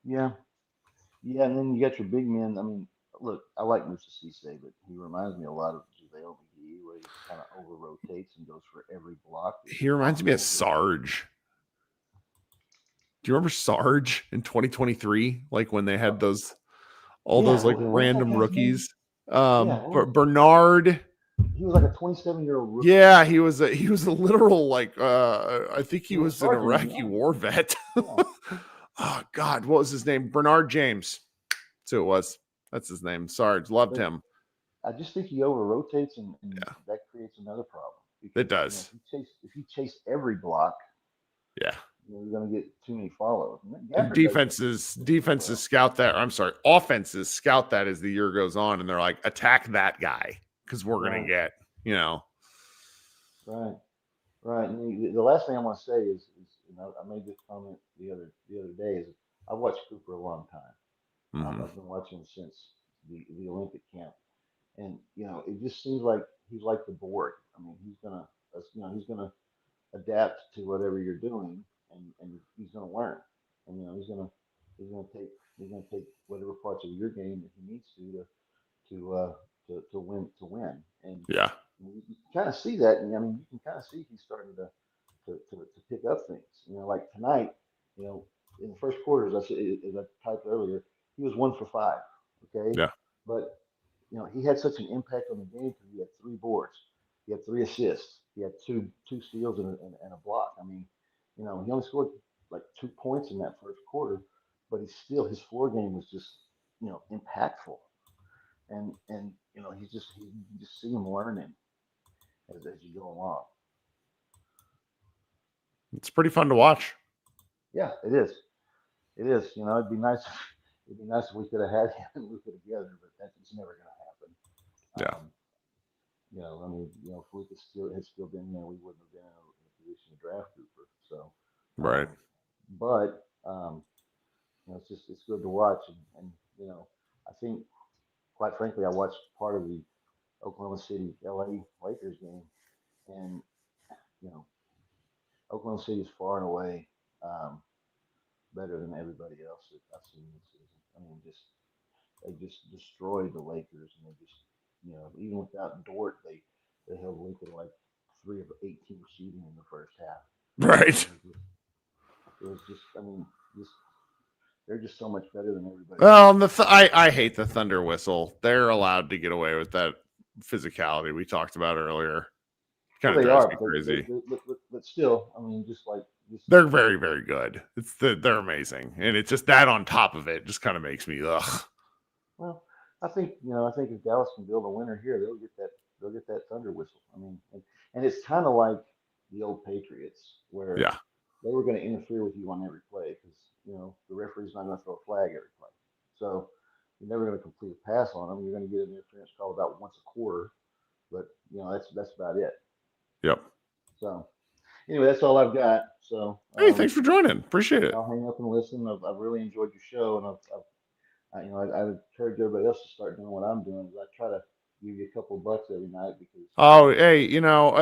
Yeah. Yeah, and then you got your big men. I mean, look, I like Musa Cisse, but he reminds me a lot of JaVale McGee, where he kind of over rotates and goes for every block. He reminds me of Sarge. Do you remember Sarge in 2023? Like when they had those random rookies. Bernard. He was like a 27-year-old rookie. Yeah, he was a literal I think he was an Iraqi war vet. Yeah. Oh God, what was his name? Bernard James. That's who it was. That's his name. Sarge. Loved him. I just think he over rotates and that creates another problem. Because, it does. If you chase every block, you're going to get too many follows. Defenses scout that. I'm sorry, offenses scout that as the year goes on, and they're like, attack that guy because we're going to get, Right. And the last thing I want to say is I made this comment the other day is I watched Cooper a long time. I've been watching him since the Olympic camp, and it just seems like he's like the board. I mean, he's gonna adapt to whatever you're doing, and he's gonna learn, and he's gonna take whatever parts of your game that he needs to win, and you kind of see that, and you can kind of see he's starting to pick up things. Like tonight, in the first quarter, as I typed earlier, he was 1 for 5. Okay. Yeah. But he had such an impact on the game because he had 3 boards, he had 3 assists, he had two steals and a block. I mean, he only scored like 2 points in that first quarter, but his floor game was just impactful. and you know, you just see him learning as you go along. It's pretty fun to watch. Yeah, it is. It is. You know, it'd be nice. It'd be nice if we could have had him and Luka together, but that's never going to happen. Yeah. You know, I mean, you know, if Luka had still been there, we wouldn't have been in a position to draft Cooper. So, Right. But you know, it's good to watch, and you know, I think, quite frankly, I watched part of the Oklahoma City LA Lakers game, and you know, Oklahoma City is far and away better than everybody else that I've seen this season. I mean, they just destroyed the Lakers, and they just, you know, even without Dort, they held Luka like 3 of 18 shooting in the first half. Right. It was just, I mean, just they're just so much better than everybody. Well, I hate the thunder whistle. They're allowed to get away with that physicality we talked about earlier. Kind of drives me crazy. But still, I mean, they're very, very good. They're amazing, and it's just that on top of it just kind of makes me ugh. Well, I think if Dallas can build a winner here, they'll get that thunder whistle. I mean, and it's kind of like the old Patriots where they were going to interfere with you on every play because, you know, the referee's not going to throw a flag every play. So you're never going to complete a pass on them. You're going to get an interference call about once a quarter, but you know that's about it. Yep. So anyway, that's all I've got. So hey, thanks for joining. Appreciate it. I'll hang up and listen. I've really enjoyed your show, and I encourage everybody else to start doing what I'm doing. I try to give you a couple of bucks every night because. Oh, hey, you know,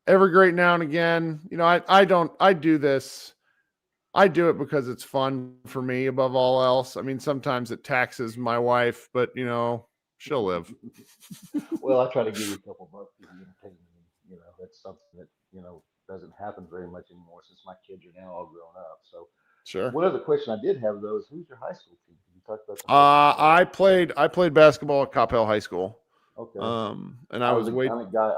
every great now and again, you know, I do this. I do it because it's fun for me above all else. I mean, sometimes it taxes my wife, but you know, she'll live. Well, I try to give you a couple bucks to entertain me. You know, that's something that, you know, doesn't happen very much anymore since my kids are now all grown up. So sure. One other question I did have though is who's your high school team? Can you talk about that? I played basketball at Coppell High School. Okay. And I'm a Geier guy.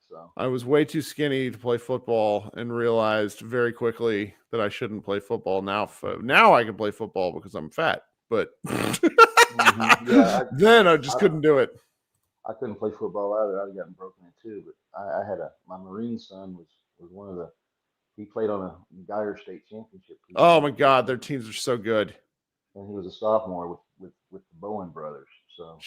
So I was way too skinny to play football and realized very quickly that I shouldn't play football. Now I can play football because I'm fat, but then I just couldn't do it. I couldn't play football either. I'd gotten broken in too, but I had my Marine son was one of he played on a Geier state championship team. Oh my God, their teams are so good. And he was a sophomore with the Bowen brothers. So,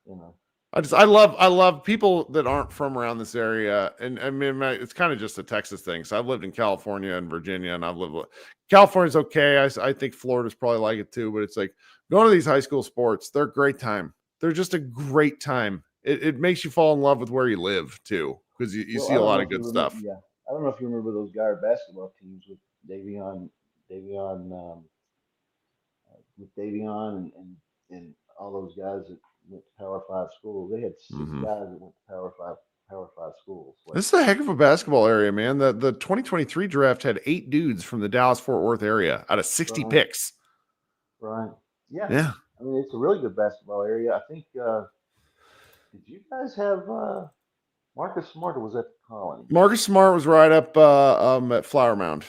you know. I love people that aren't from around this area, and I mean it's kind of just a Texas thing. So I've lived in California and Virginia, and California's okay. I think Florida's probably like it too, but it's like going to these high school sports. They're a great time. They're just a great time. It makes you fall in love with where you live too, because you see a lot of good stuff. Yeah, I don't know if you remember those Geier basketball teams with Davion and all those guys that went to Power 5 schools. They had 6 guys that went to Power 5 schools. This is a heck of a basketball area, man. The 2023 draft had 8 dudes from the Dallas-Fort Worth area out of 60 picks. Right. Yeah. Yeah. I mean, it's a really good basketball area. I think. Did you guys have Marcus Smart, or was that the Colony? Marcus Smart was right up at Flower Mound.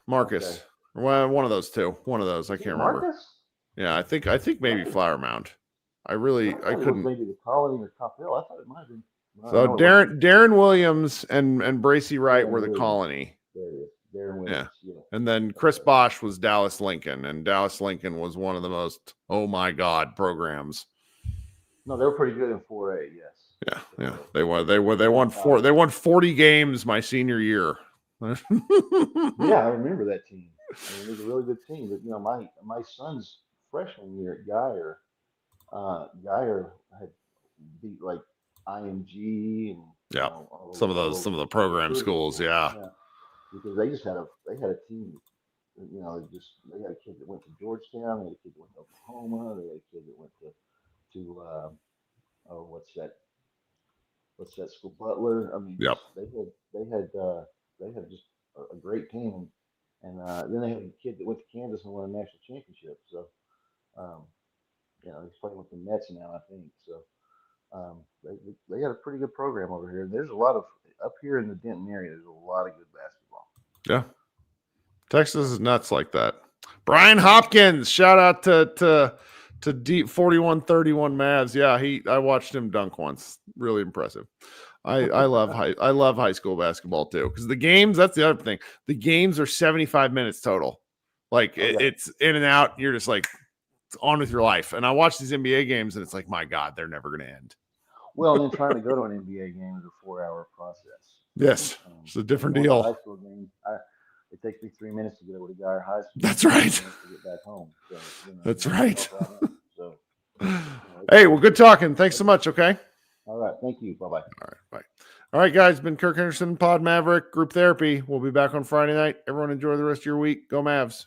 Marcus, one of those two. One of those. I can't remember. Marcus? Yeah, I think maybe Flower Mound. I couldn't. Maybe the Colony or Coppell. I thought it might have been. So Darren Williams and Bracy Wright were the Colony. There it is. Darren Williams. Yeah. And then Chris Bosch was Dallas Lincoln, and Dallas Lincoln was one of the most oh my God programs. No, they were pretty good in 4A. Yes. Yeah. They won 40 games my senior year. Yeah, I remember that team. I mean, it was a really good team. But you know, my son's freshman year at Geier, Geier had beat like IMG and some of the program schools, yeah. Because they had a team. You know, they had a kid that went to Georgetown, they had a kid that went to Oklahoma, they had a kid that went to what's that school, Butler. I mean, they had just a great team, and then they had a kid that went to Kansas and won a national championship. So, you know, he's playing with the Nets now, I think. So, they got a pretty good program over here. There's a lot of up here in the Denton area. There's a lot of good basketball. Yeah, Texas is nuts like that. Brian Hopkins, shout out to to deep 41-31 Mavs. Yeah, I watched him dunk once. Really impressive. I love high school basketball too, because the games, that's the other thing. The games are 75 minutes total. Like it's in and out. You're just like on with your life. And I watch these NBA games and it's like, my God, they're never going to end. Well, and then trying to go to an NBA game is a 4-hour process. Yes, it's a different deal. High school game, it takes me 3 minutes to get over to Guy High School. That's right. To get back home. So, that's right. So, hey, well, good talking. Thanks so much. Okay. All right. Thank you. Bye-bye. All right. Bye. All right, guys. Been Kirk Henderson, Pod Maverick, Group Therapy. We'll be back on Friday night. Everyone enjoy the rest of your week. Go Mavs.